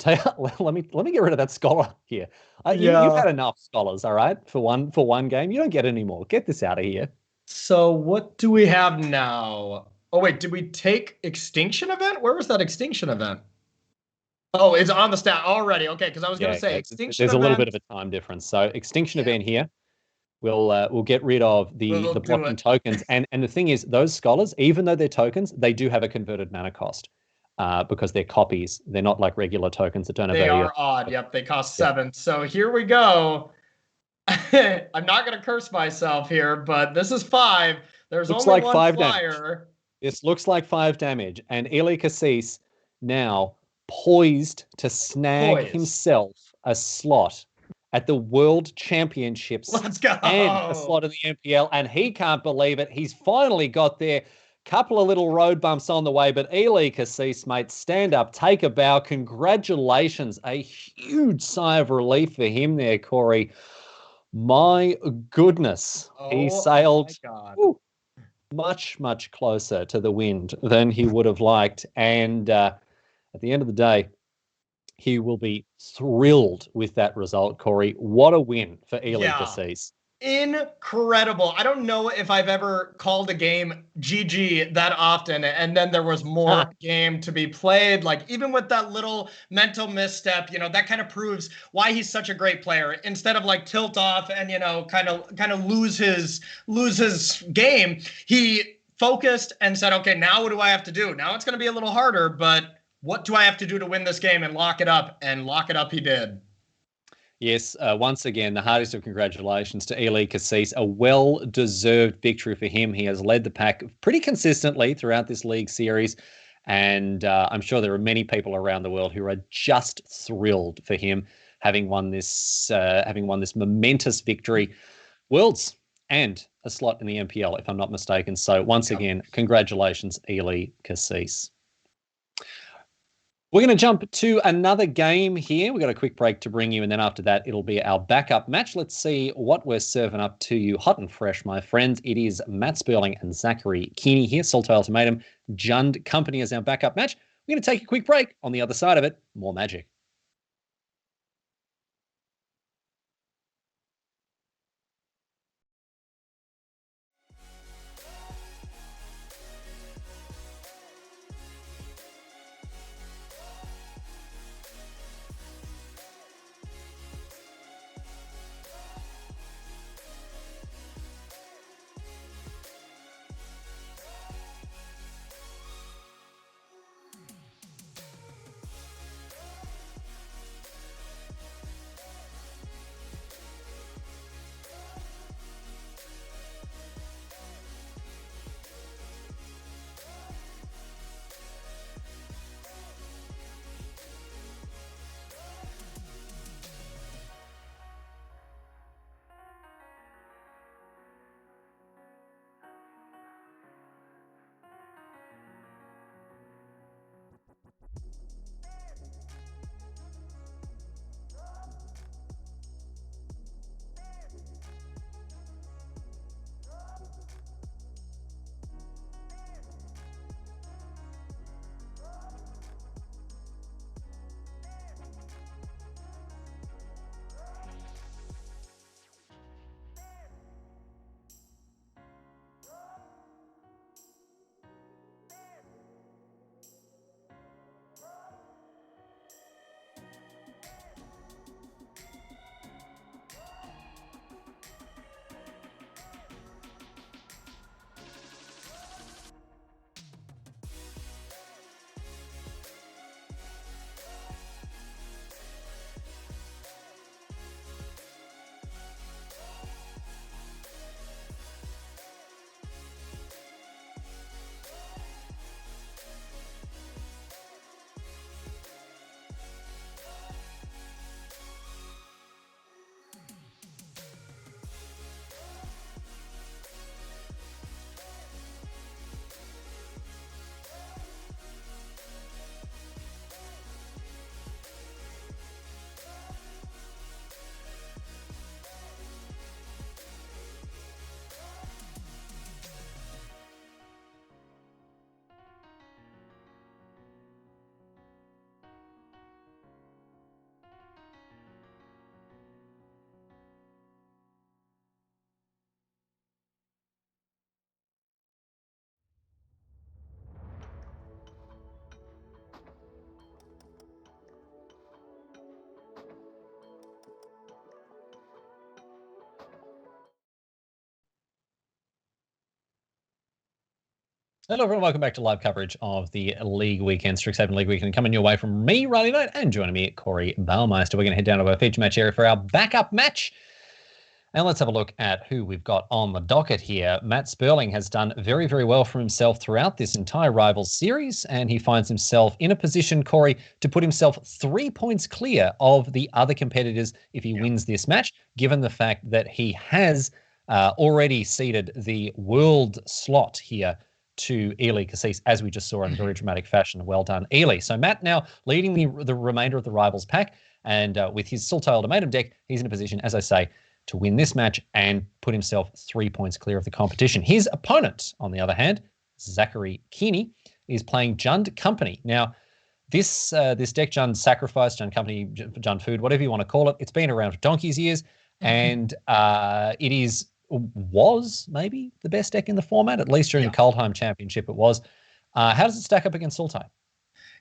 B: let me get rid of that Scholar here. You've had enough Scholars, all right, for one game. You don't get any more. Get this out of here.
A: So what do we have now? Oh wait, did we take Extinction Event? Where was that Extinction Event? Oh, it's on the stat already. Okay, because I was going to say Extinction
B: There's
A: Event.
B: A little bit of a time difference. So Extinction Event here. We'll get rid of the blocking tokens. And the thing is, those Scholars, even though they're tokens, they do have a converted mana cost. Because they're copies. They're not like regular tokens that don't have value.
A: They are odd. Yep, they cost 7. So here we go. I'm not going to curse myself here, but this is 5. There's only like 1 flyer.
B: This looks like 5 damage. And Eli Kassis now poised to snag himself a slot at the World Championships.
A: Let's go.
B: And a slot in the MPL. And he can't believe it. He's finally got there. Couple of little road bumps on the way, but Eli Kassis, mate, stand up, take a bow. Congratulations. A huge sigh of relief for him there, Corey. My goodness. He sailed much, much closer to the wind than he would have liked. And at the end of the day, he will be thrilled with that result, Corey. What a win for Eli Kassis.
A: Incredible. I don't know if I've ever called a game GG that often and then there was more game to be played. Like even with that little mental misstep, that kind of proves why he's such a great player. Instead of like tilt off and kind of lose his game, he focused and said, okay, now what do I have to do? Now it's going to be a little harder, but what do I have to do to win this game and lock it up? And lock it up he did.
B: Yes, once again, the hardest of congratulations to Eli Kassis. A well-deserved victory for him. He has led the pack pretty consistently throughout this league series, and I'm sure there are many people around the world who are just thrilled for him having won this momentous victory. Worlds and a slot in the MPL, if I'm not mistaken. So once again, congratulations, Eli Kassis. We're going to jump to another game here. We've got a quick break to bring you, and then after that, it'll be our backup match. Let's see what we're serving up to you hot and fresh, my friends. It is Matt Sperling and Zachary Kiihne here. Sultai Ultimatum, Jund Company as our backup match. We're going to take a quick break. On the other side of it, more magic. Hello, everyone. Welcome back to live coverage of the League Weekend, Strixhaven League Weekend, coming your way from me, Riley Knight, and joining me, Corey Baumeister. We're going to head down to our feature match area for our backup match. And let's have a look at who we've got on the docket here. Matt Sperling has done very, very well for himself throughout this entire Rivals series, and he finds himself in a position, Corey, to put himself 3 points clear of the other competitors if he wins this match, given the fact that he has already ceded the world slot here to Eli Kassis, as we just saw in very dramatic fashion. Well done, Eli. So Matt now leading the remainder of the Rivals pack, and with his Sultai Ultimatum deck, he's in a position, as I say, to win this match and put himself 3 points clear of the competition. His opponent, on the other hand, Zachary Kiihne, is playing Jund Company. Now, this deck, Jund Sacrifice, Jund Company, Jund Food, whatever you want to call it, it's been around for donkey's years, and it was maybe the best deck in the format, at least during the Coldheim Championship it was. How does it stack up against Sultai?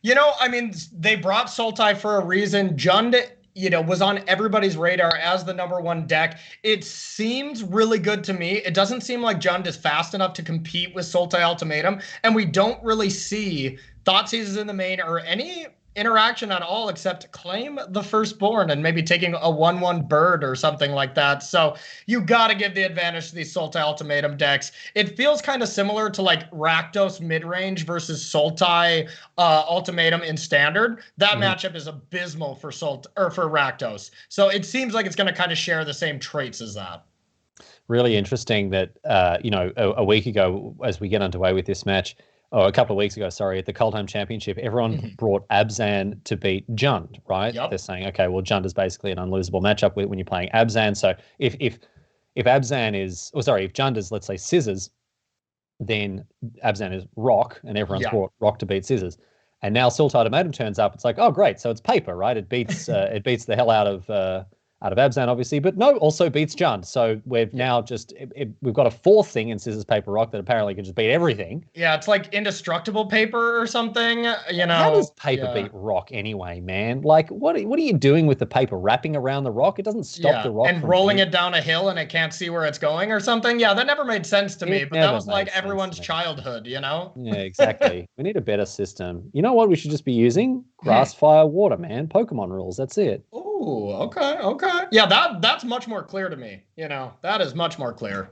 A: You know, I mean, they brought Sultai for a reason. Jund, was on everybody's radar as the #1 deck. It seems really good to me. It doesn't seem like Jund is fast enough to compete with Sultai Ultimatum, and we don't really see Thoughtseizes in the main or any interaction at all except claim the firstborn and maybe taking a 1/1 bird or something like that. So you got to give the advantage to these Sultai Ultimatum decks. It feels kind of similar to like Rakdos midrange versus Sultai Ultimatum in standard. That matchup is abysmal for for Rakdos. So it seems like it's going to kind of share the same traits as that.
B: Really interesting that a week ago, as we get underway with this match, a couple of weeks ago, sorry, at the Coldham Championship, everyone brought Abzan to beat Jund, right? Yep. They're saying, okay, well, Jund is basically an unlosable matchup when you're playing Abzan. So if Jund is, let's say, Scissors, then Abzan is Rock, and everyone's brought Rock to beat Scissors. And now Sultai Ultimatum turns up. It's like, oh, great, so it's paper, right? It beats the hell out of Abzan, obviously, but no, also beats Jund. So we've now we've got a fourth thing in Scissors, Paper, Rock that apparently can just beat everything.
A: Yeah, it's like indestructible paper or something,
B: How does paper beat rock anyway, man? Like, what are you doing with the paper? Wrapping around the rock? It doesn't stop the rock
A: and rolling it down a hill and it can't see where it's going or something? Yeah, that never made sense to me, but that was like everyone's childhood,
B: Yeah, exactly. We need a better system. You know what we should just be using? Grass, fire, water, man. Pokemon rules. That's it.
A: Oh, okay. Yeah, that's much more clear to me. That is much more clear.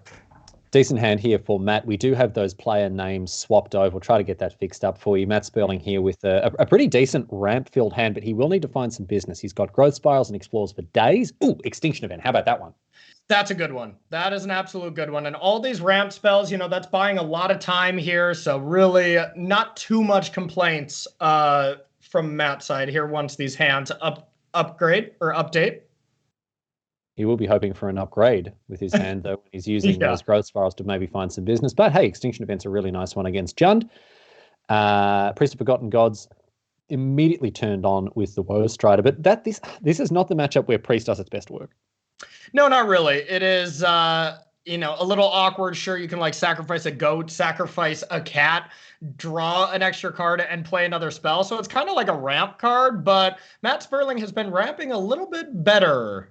B: Decent hand here for Matt. We do have those player names swapped over. We'll try to get that fixed up for you. Matt Sperling here with a pretty decent ramp-filled hand, but he will need to find some business. He's got Growth Spirals and Explores for days. Ooh, Extinction Event. How about that one?
A: That's a good one. That is an absolute good one. And all these ramp spells, that's buying a lot of time here. So really not too much complaints from Matt's side here once these hands upgrade or update.
B: He will be hoping for an upgrade with his hand, though, when he's using those Growth Spirals to maybe find some business. But hey, Extinction Event's a really nice one against Jund. Priest of Forgotten Gods immediately turned on with the Woe Strider. But this is not the matchup where Priest does its best work.
A: No, not really. It is, a little awkward. Sure, you can like sacrifice a goat, sacrifice a cat, draw an extra card, and play another spell. So it's kind of like a ramp card, but Matt Sperling has been ramping a little bit better.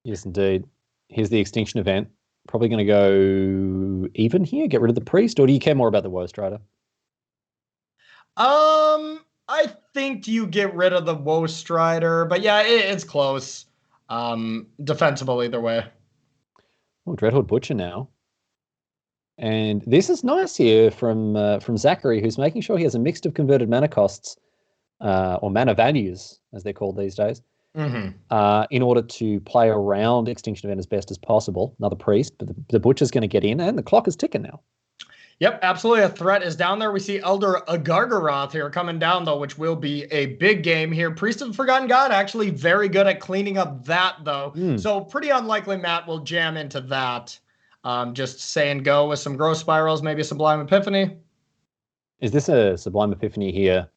B: Yes, indeed. Here's the Extinction Event. Probably going to go even here, get rid of the Priest, or do you care more about the Woe Strider?
A: I think you get rid of the Woe Strider, but yeah, it's close. Defensible either way.
B: Oh, Dreadhorde Butcher now. And this is nice here from Zachary, who's making sure he has a mix of converted mana costs, or mana values, as they're called these days, in order to play around Extinction Event as best as possible. Another Priest, but the Butcher's going to get in, and the clock is ticking now.
A: Yep, absolutely. A threat is down there. We see Elder Agargaroth here coming down, though, which will be a big game here. Priest of the Forgotten God actually very good at cleaning up that, though. So pretty unlikely Matt will jam into that. Just saying go with some Growth Spirals, maybe a Sublime Epiphany.
B: Is this a Sublime Epiphany here?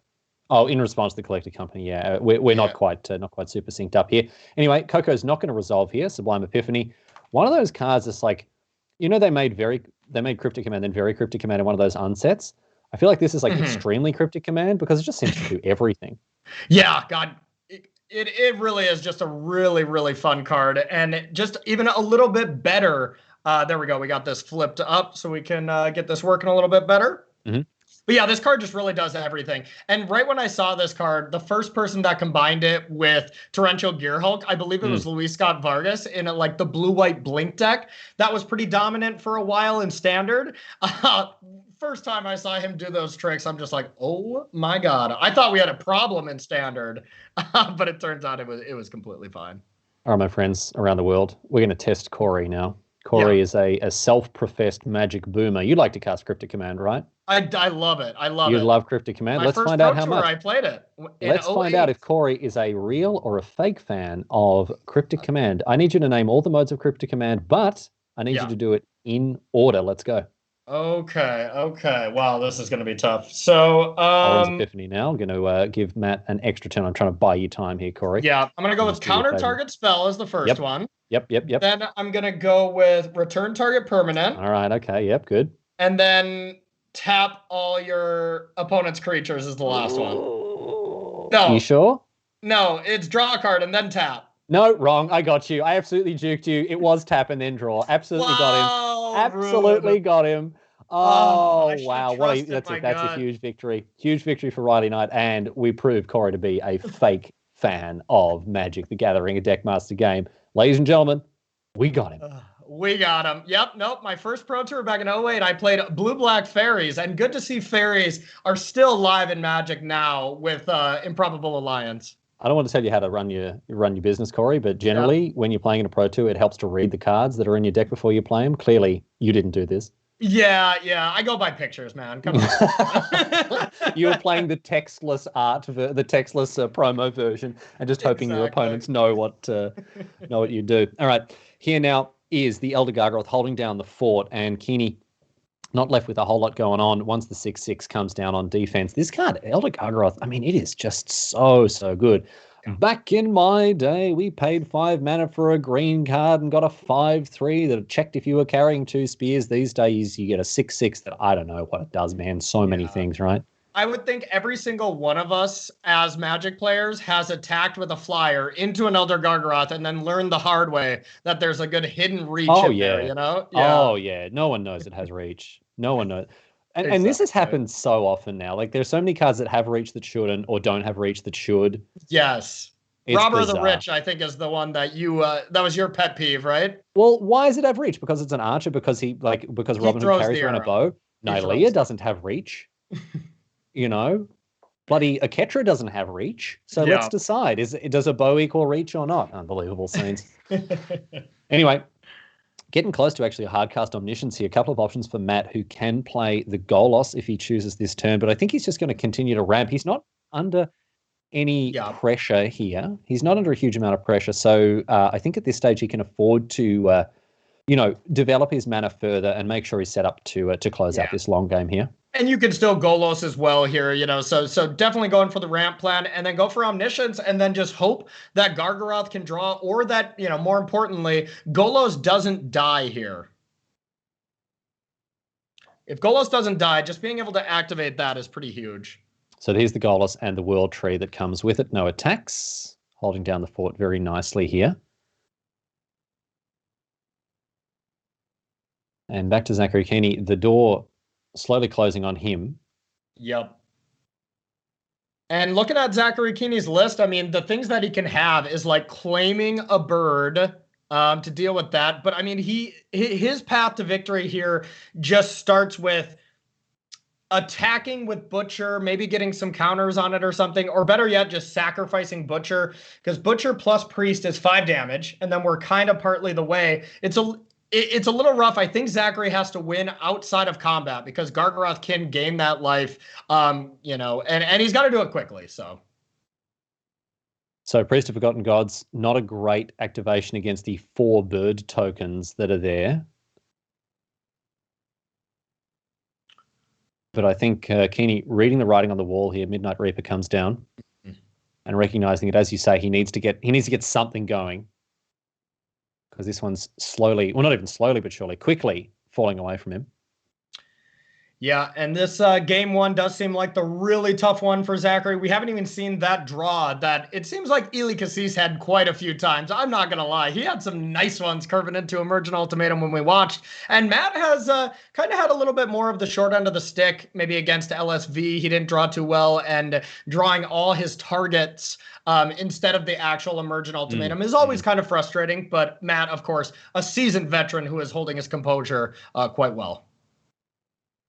B: Oh, in response to the Collector Company, yeah. We're not quite super synced up here. Anyway, Coco's not going to resolve here. Sublime Epiphany. One of those cards that's like, they made Cryptic Command, then Very Cryptic Command in one of those unsets. I feel like this is like extremely Cryptic Command because it just seems to do everything.
A: Yeah, God, it really is just a really, really fun card. And just even a little bit better. There we go. We got this flipped up so we can get this working a little bit better. But yeah, this card just really does everything. And right when I saw this card, the first person that combined it with Torrential Gearhulk, I believe it was Luis Scott Vargas in like the blue-white Blink deck. That was pretty dominant for a while in Standard. First time I saw him do those tricks, I'm just like, oh my God. I thought we had a problem in Standard, but it turns out it was completely fine.
B: All right, my friends around the world, we're going to test Corey now. Corey is a self-professed magic boomer. You like to cast Cryptic Command, right?
A: I love it.
B: You love Cryptic Command. Let's find out how much.
A: I played it.
B: Let's find out if Corey is a real or a fake fan of Cryptic Command. I need you to name all the modes of Cryptic Command, but I need you to do it in order. Let's go.
A: Okay. Wow, this is going to be tough. So,
B: Orange Epiphany now. I'm going to give Matt an extra turn. I'm trying to buy you time here, Corey.
A: Yeah, I'm going to go with Counter Target Spell as the first one.
B: Yep.
A: Then I'm going to go with Return Target Permanent.
B: All right, okay, yep, good.
A: And then tap all your opponent's creatures is the last one. No.
B: You sure?
A: No, it's draw a card and then tap.
B: No, wrong. I got you. I absolutely juked you. It was tap and then draw. Absolutely got him. Absolutely got him. Oh, wow. That's a huge victory. Huge victory for Riley Knight. And we proved Corey to be a fake fan of Magic the Gathering, a Deckmaster game. Ladies and gentlemen, we got him.
A: We got him. Yep. Nope. My first pro tour back in 2008, I played Blue-Black Fairies, and good to see Fairies are still live in Magic now with Improbable Alliance.
B: I don't want to tell you how to run your business, Corey, but generally, when you're playing in a Pro Tour, it helps to read the cards that are in your deck before you play them. Clearly, you didn't do this.
A: Yeah. I go by pictures, man. Come on.
B: You were playing the textless promo version, and just hoping your opponents know what you do. All right, here now is the Elder Gargoth holding down the fort, and Kiihne not left with a whole lot going on once the 6/6 comes down on defense. This card, Elder Gargoth, I mean, it is just so good. Yeah. Back in my day, we paid 5 mana for a green card and got a 5/3 that checked if you were carrying 2 spears. These days, you get a 6/6 that I don't know what it does, man. So many things, right?
A: I would think every single one of us as Magic players has attacked with a flyer into an Elder Gargoth and then learned the hard way that there's a good hidden reach there, you know?
B: Yeah. Oh, yeah. No one knows it has reach. No one knows. And this has happened so often now. Like, there's so many cards that have reach that shouldn't, or don't have reach that should.
A: Yes. Robber of the Rich, I think, is the one that you that was your pet peeve, right?
B: Well, why does it have reach? Because it's an archer? Because Robin Hood carries around a bow? Nylea doesn't have reach. You know? Bloody Aketra doesn't have reach. So let's decide. Does a bow equal reach or not? Unbelievable scenes. Anyway, getting close to actually a hardcast Omniscience here. A couple of options for Matt, who can play the Golos if he chooses this turn, but I think he's just going to continue to ramp. He's not under any pressure here. He's not under a huge amount of pressure. So I think at this stage he can afford to, develop his mana further and make sure he's set up to close out this long game here.
A: And you can still Golos as well here, so definitely going for the ramp plan and then go for Omniscience and then just hope that Gargaroth can draw, or that, more importantly, Golos doesn't die here. If Golos doesn't die, just being able to activate that is pretty huge.
B: So here's the Golos and the World Tree that comes with it. No attacks. Holding down the fort very nicely here. And back to Zachary Kiihne. The door slowly closing on him.
A: Yep. And looking at Zachary Kiihne's list, I mean, the things that he can have is like claiming a bird to deal with that. But I mean, his path to victory here just starts with attacking with Butcher, maybe getting some counters on it or something, or better yet, just sacrificing Butcher, because Butcher plus Priest is 5 damage, and then we're kind of partly the way. It's a little rough. I think Zachary has to win outside of combat because Gargaroth can gain that life, and he's got to do it quickly. So
B: Priest of Forgotten Gods, not a great activation against the 4 bird tokens that are there. But I think Kiihne, reading the writing on the wall here, Midnight Reaper comes down and recognizing it, as you say, he needs to get something going. Because this one's slowly, well, not even slowly, but surely, quickly falling away from him.
A: Yeah, and this game 1 does seem like the really tough one for Zachary. We haven't even seen that draw that it seems like Eli Kassis had quite a few times. I'm not going to lie. He had some nice ones curving into Emergent Ultimatum when we watched. And Matt has kind of had a little bit more of the short end of the stick, maybe against LSV. He didn't draw too well, and drawing all his targets instead of the actual Emergent Ultimatum is always kind of frustrating. But Matt, of course, a seasoned veteran who is holding his composure quite well.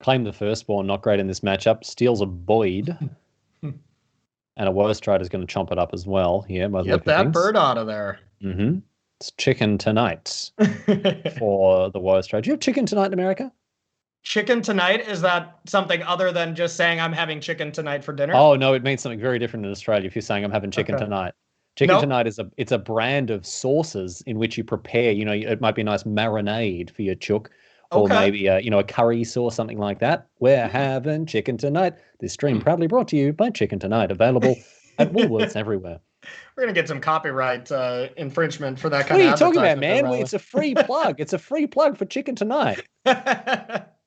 B: Claim the firstborn, not great in this matchup. Steals a Boyd. And a Woestride is going to chomp it up as well here.
A: Get that bird out of there.
B: Mm-hmm. It's chicken tonight for the Woestride. Do you have chicken tonight in America?
A: Chicken tonight? Is that something other than just saying I'm having chicken tonight for dinner?
B: Oh, no, it means something very different in Australia if you're saying I'm having chicken tonight. Chicken tonight is a brand of sauces in which you prepare, it might be a nice marinade for your chook. Or maybe, a curry sauce, something like that. We're having chicken tonight. This stream proudly brought to you by Chicken Tonight, available at Woolworths everywhere.
A: We're going to get some copyright infringement for that kind
B: of
A: advertisement.
B: What are you talking about, man? It's a free plug. It's a free plug for Chicken Tonight.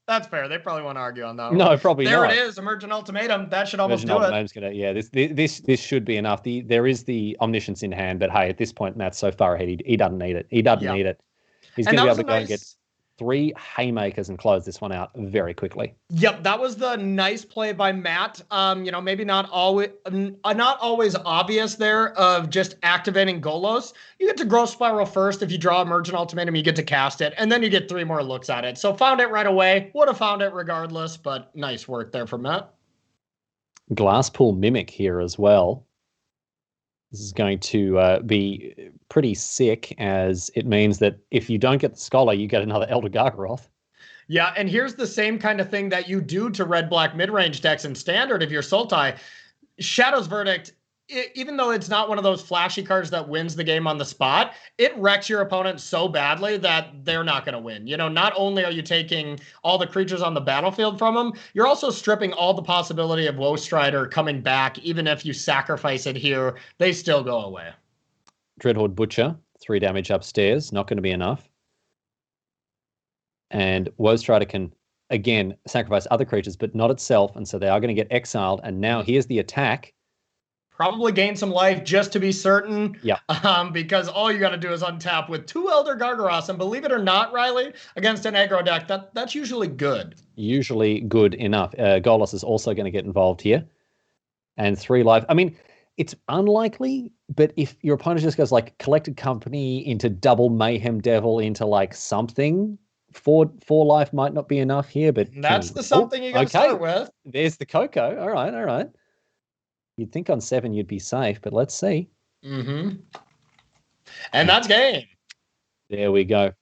A: That's fair. They probably want to argue on that one.
B: No, probably
A: there
B: not.
A: There it is. Emergent Ultimatum. That should almost
B: Emergent
A: do
B: Ultimatum's this should be enough. There is the Omniscience in hand, but hey, at this point, Matt's so far ahead, he doesn't need it. He doesn't need it. He's going to be able to go and get 3 haymakers and close this one out very quickly.
A: Yep, that was the nice play by Matt. Maybe not always obvious there of just activating Golos. You get to Growth Spiral first. If you draw Emergent Ultimatum, you get to cast it, and then you get 3 more looks at it. So found it right away. Would have found it regardless, but nice work there from Matt.
B: Glasspool Mimic here as well. This is going to be pretty sick, as it means that if you don't get the Scholar, you get another Elder Gargaroth.
A: Yeah, and here's the same kind of thing that you do to red-black mid-range decks in Standard if you're Sultai. Shadow's Verdict, even though it's not one of those flashy cards that wins the game on the spot, it wrecks your opponent so badly that they're not going to win. Not only are you taking all the creatures on the battlefield from them, you're also stripping all the possibility of Woe Strider coming back. Even if you sacrifice it here, they still go away.
B: Dreadhorde Butcher, 3 damage upstairs, not going to be enough. And Woe Strider can, again, sacrifice other creatures, but not itself, and so they are going to get exiled. And now here's the attack.
A: Probably gain some life just to be certain.
B: Yeah.
A: Because all you got to do is untap with 2 Elder Gargaroths. And believe it or not, Riley, against an aggro deck, that's usually good.
B: Usually good enough. Golos is also going to get involved here. And 3 life. I mean, it's unlikely, but if your opponent just goes like Collected Company into double Mayhem Devil into like something, 4 life might not be enough here. But
A: that's the something you got to start with.
B: There's the Coco. All right. You'd think on 7 you'd be safe, but let's see.
A: Mm-hmm. And that's game.
B: There we go.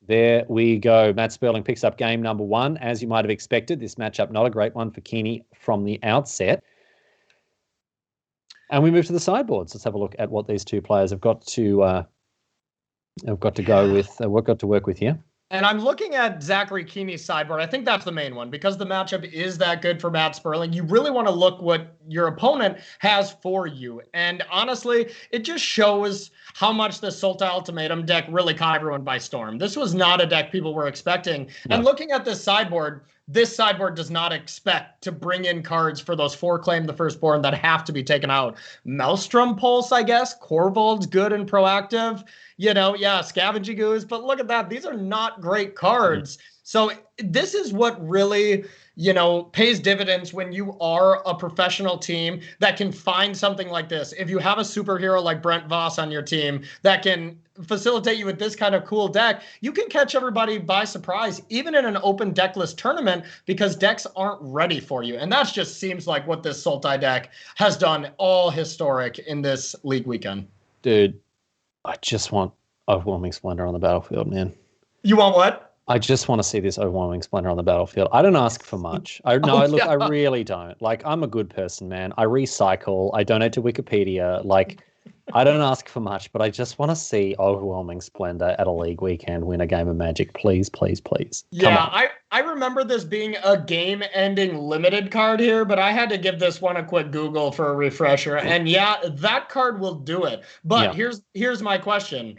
B: Matt Sperling picks up game number 1, as you might have expected. This matchup, not a great one for Kiihne from the outset. And we move to the sideboards. Let's have a look at what these 2 players have got to go with. What got to work with here.
A: And I'm looking at Zachary Kiihne's sideboard. I think that's the main one because the matchup is that good for Matt Sperling. You really want to look what your opponent has for you. And honestly, it just shows how much the Sultai Ultimatum deck really caught everyone by storm. This was not a deck people were expecting. No. And looking at this sideboard does not expect to bring in cards for those 4 Claim the Firstborn that have to be taken out. Maelstrom Pulse, I guess. Corvold's good and proactive. Scavenging Ooze. But look at that. These are not great cards. So this is what really, pays dividends when you are a professional team that can find something like this. If you have a superhero like Brent Voss on your team that can facilitate you with this kind of cool deck, you can catch everybody by surprise, even in an open deckless tournament, because decks aren't ready for you. And that just seems like what this Sultai deck has done all historic in this league weekend.
B: Dude, I just want Overwhelming Splendor on the battlefield, man.
A: You want what?
B: I just want to see this Overwhelming Splendor on the battlefield. I don't ask for much. I really don't. Like, I'm a good person, man. I recycle. I donate to Wikipedia. Like, I don't ask for much, but I just want to see Overwhelming Splendor at a league weekend win a game of Magic. Please, please, please.
A: Yeah, I remember this being a game-ending limited card here, but I had to give this one a quick Google for a refresher. And yeah, that card will do it. But here's my question.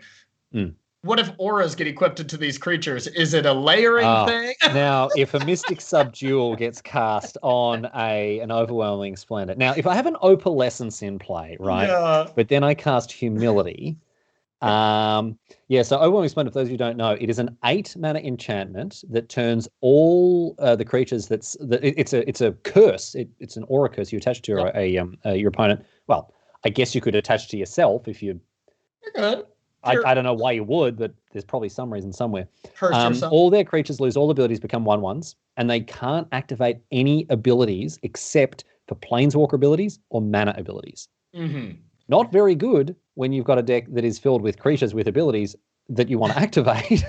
A: What if auras get equipped to these creatures? Is it a layering thing?
B: Now, if a Mystic Subdual gets cast on an Overwhelming Splendor. Now, if I have an Opalescence in play, right? Yeah. But then I cast Humility. So Overwhelming Splendor, for those of you who don't know, it is an 8-mana enchantment that turns all the creatures it's a curse. It's an aura curse you attach to your opponent. Well, I guess you could attach to yourself if you...
A: You're good.
B: I don't know why you would, but there's probably some reason somewhere.
A: Yourself.
B: All their creatures lose all abilities, become 1/1s, and they can't activate any abilities except for Planeswalker abilities or mana abilities.
A: Mm-hmm.
B: Not very good when you've got a deck that is filled with creatures with abilities that you want to activate.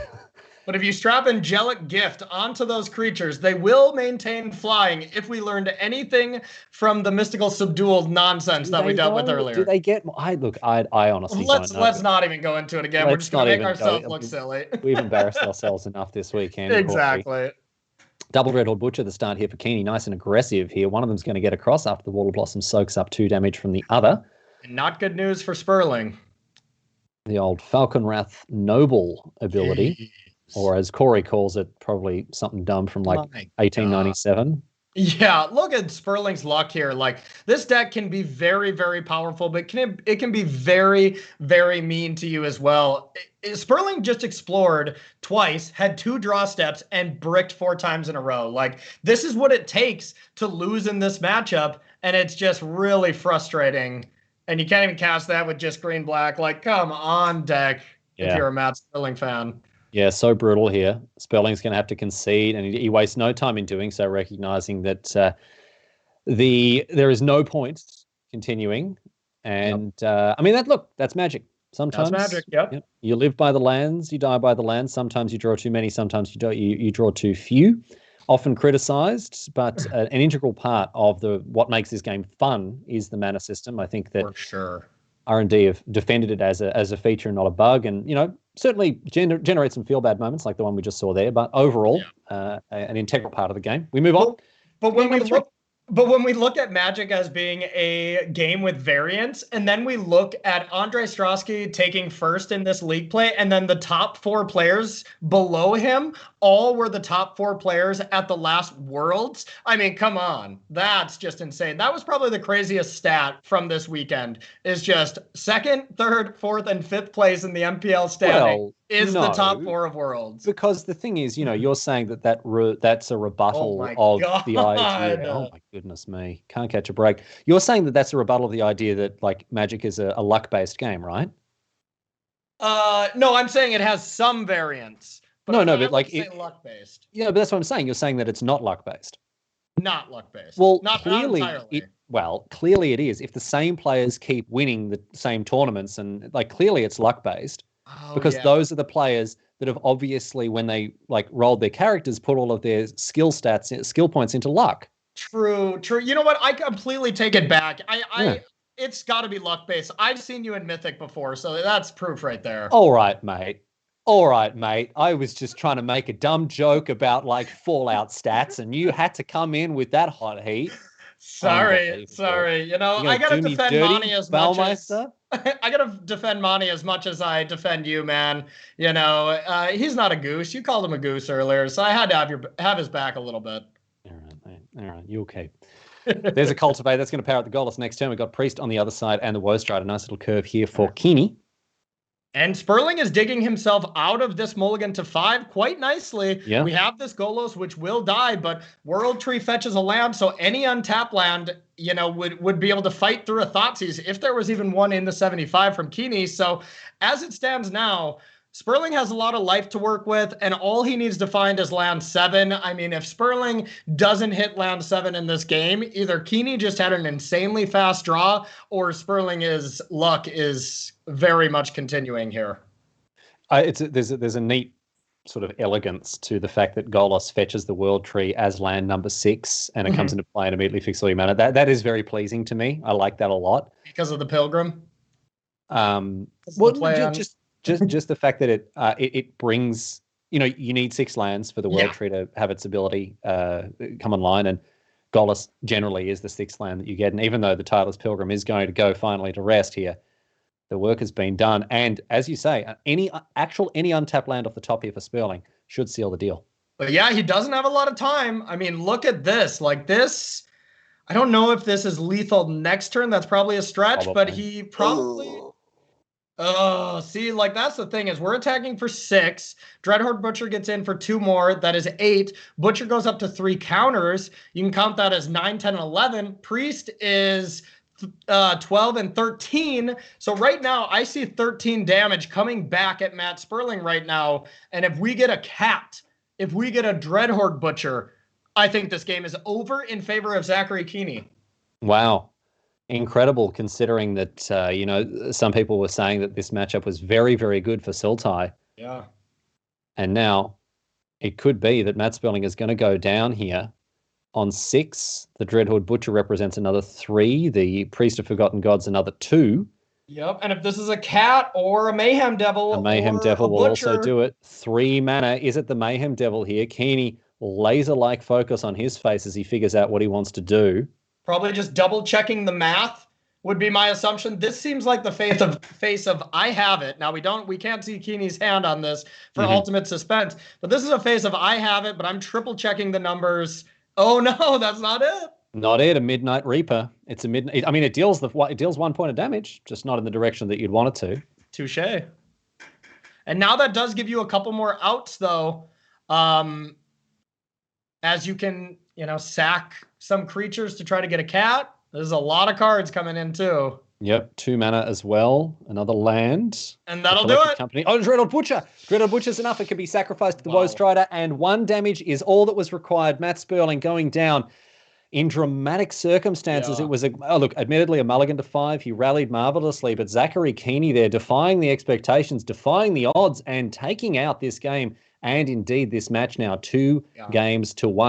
A: But if you strap Angelic Gift onto those creatures, they will maintain flying if we learned anything from the Mystical Subdual nonsense that we dealt with earlier.
B: Do they get... I honestly don't know.
A: Let's not even go into it again. We're just going to make ourselves look silly.
B: We've embarrassed ourselves enough this weekend.
A: Exactly.
B: Double Dreadhorde Butcher, the start here for Kiihne. Nice and aggressive here. One of them's going to get across after the Water Blossom soaks up 2 damage from the other.
A: Not good news for Sperling.
B: The old Falcon Wrath Noble ability. Or as Corey calls it, probably something dumb from like 1897.
A: Yeah, look at Sperling's luck here. Like, this deck can be very, very powerful, but it can be very, very mean to you as well. Sperling just explored twice, had 2 draw steps, and bricked 4 times in a row. Like, this is what it takes to lose in this matchup, and it's just really frustrating. And you can't even cast that with just green-black. Like, come on, deck, if you're a Matt Sperling fan.
B: Yeah, so brutal here. Sperling's going to have to concede, and he wastes no time in doing so, recognizing that there is no point continuing. And I mean, that's magic. Sometimes
A: that's magic. Yep.
B: You live by the lands, you die by the lands. Sometimes you draw too many. Sometimes you don't. You draw too few. Often criticized, but an integral part of what makes this game fun is the mana system. I think that
A: for sure
B: R&D have defended it as a feature and not a bug, and certainly generate some feel bad moments like the one we just saw there. But overall, an integral part of the game. We move on.
A: But when we look at Magic as being a game with variance, and then we look at Andre Strosky taking first in this league play, and then the top 4 players below him all were the top 4 players at the last Worlds. I mean, come on. That's just insane. That was probably the craziest stat from this weekend, is just 2nd, 3rd, 4th, and 5th place in the MPL standing the top 4 of Worlds.
B: Because the thing is, you're saying that's a rebuttal of the idea. Oh, my goodness me. Can't catch a break. You're saying that that's a rebuttal of the idea that, like, Magic is a luck-based game, right?
A: No, I'm saying it has some variance.
B: But but like
A: luck-based.
B: Yeah, but that's what I'm saying. You're saying that it's not luck-based.
A: Not luck-based.
B: Well,
A: not
B: clearly, clearly it is. If the same players keep winning the same tournaments, and like clearly it's luck-based, because those are the players that have obviously, when they like rolled their characters, put all of their skill points into luck.
A: True. You know what? I completely take it back. It's got to be luck-based. I've seen you in Mythic before, so that's proof right there.
B: All right, mate. I was just trying to make a dumb joke about like Fallout stats, and you had to come in with that hot heat.
A: Sorry. I gotta defend Monty as much as I gotta defend Monty as much as I defend you, man. He's not a goose. You called him a goose earlier, so I had to have his back a little bit.
B: All right, mate. All right, you okay? There's a Cultivate that's going to power up the Golos next turn. We've got Priest on the other side and the Woestride. A nice little curve here for Kiihne.
A: And Sperling is digging himself out of this mulligan to 5 quite nicely.
B: Yeah.
A: We have this Golos, which will die, but World Tree fetches a land, so any untapped land, would be able to fight through a Thoughtseize if there was even one in the 75 from Kiihne. So as it stands now, Sperling has a lot of life to work with, and all he needs to find is land 7. I mean, if Sperling doesn't hit land 7 in this game, either Kiihne just had an insanely fast draw, or Sperling's luck is very much continuing here.
B: There's a neat sort of elegance to the fact that Golos fetches the World Tree as land number 6, and it comes into play and immediately fixes all your mana. That is very pleasing to me. I like that a lot.
A: Because of the Pilgrim?
B: Just the fact that it brings, you need 6 lands for the World Tree to have its ability come online, and Golos generally is the 6th land that you get. And even though the Tireless Pilgrim is going to go finally to rest here, the work has been done. And as you say, any untapped land off the top here for Sperling should seal the deal.
A: But yeah, he doesn't have a lot of time. I mean, look at this. Like this, I don't know if this is lethal next turn. That's probably a stretch, but he probably... Oh, see, like that's the thing is we're attacking for 6. Dreadhorde Butcher gets in for 2 more. That is 8. Butcher goes up to 3 counters. You can count that as 9, 10, and 11. Priest is 12 and 13. So right now I see 13 damage coming back at Matt Sperling right now. And if we get a cat, if we get a Dreadhorde Butcher, I think this game is over in favor of Zachary Kiihne.
B: Wow. Incredible, considering that, some people were saying that this matchup was very, very good for Sultai.
A: Yeah.
B: And now it could be that Matt Sperling is going to go down here on 6. The Dreadhorde Butcher represents another 3. The Priest of Forgotten Gods, another 2.
A: Yep. And if this is a cat or a Mayhem Devil,
B: a Mayhem Devil will also do it. 3 mana. Is it the Mayhem Devil here? Kiihne, laser-like focus on his face as he figures out what he wants to do.
A: Probably just double checking the math. would be my assumption. This seems like the face of I have it. Now we can't see Kiihne's hand on this for ultimate suspense, but this is a face of I have it, but I'm triple checking the numbers. Oh no, that's not it.
B: Not it. A Midnight Reaper. It's a midnight. I mean, it deals 1 point of damage, just not in the direction that you'd want it to.
A: Touche. And now that does give you a couple more outs though, as you can, sack some creatures to try to get a cat. There's a lot of cards coming in too.
B: Yep, 2 mana as well. Another land.
A: And that'll do it.
B: Company. Oh, Dreaded Butcher. Dreaded Butcher's enough. It can be sacrificed to the Woe Strider, and 1 damage is all that was required. Matt Sperling going down in dramatic circumstances.
A: Yeah.
B: It was admittedly a mulligan to 5. He rallied marvelously, but Zachary Kiihne there defying the expectations, defying the odds, and taking out this game and indeed this match now 2 games to 1.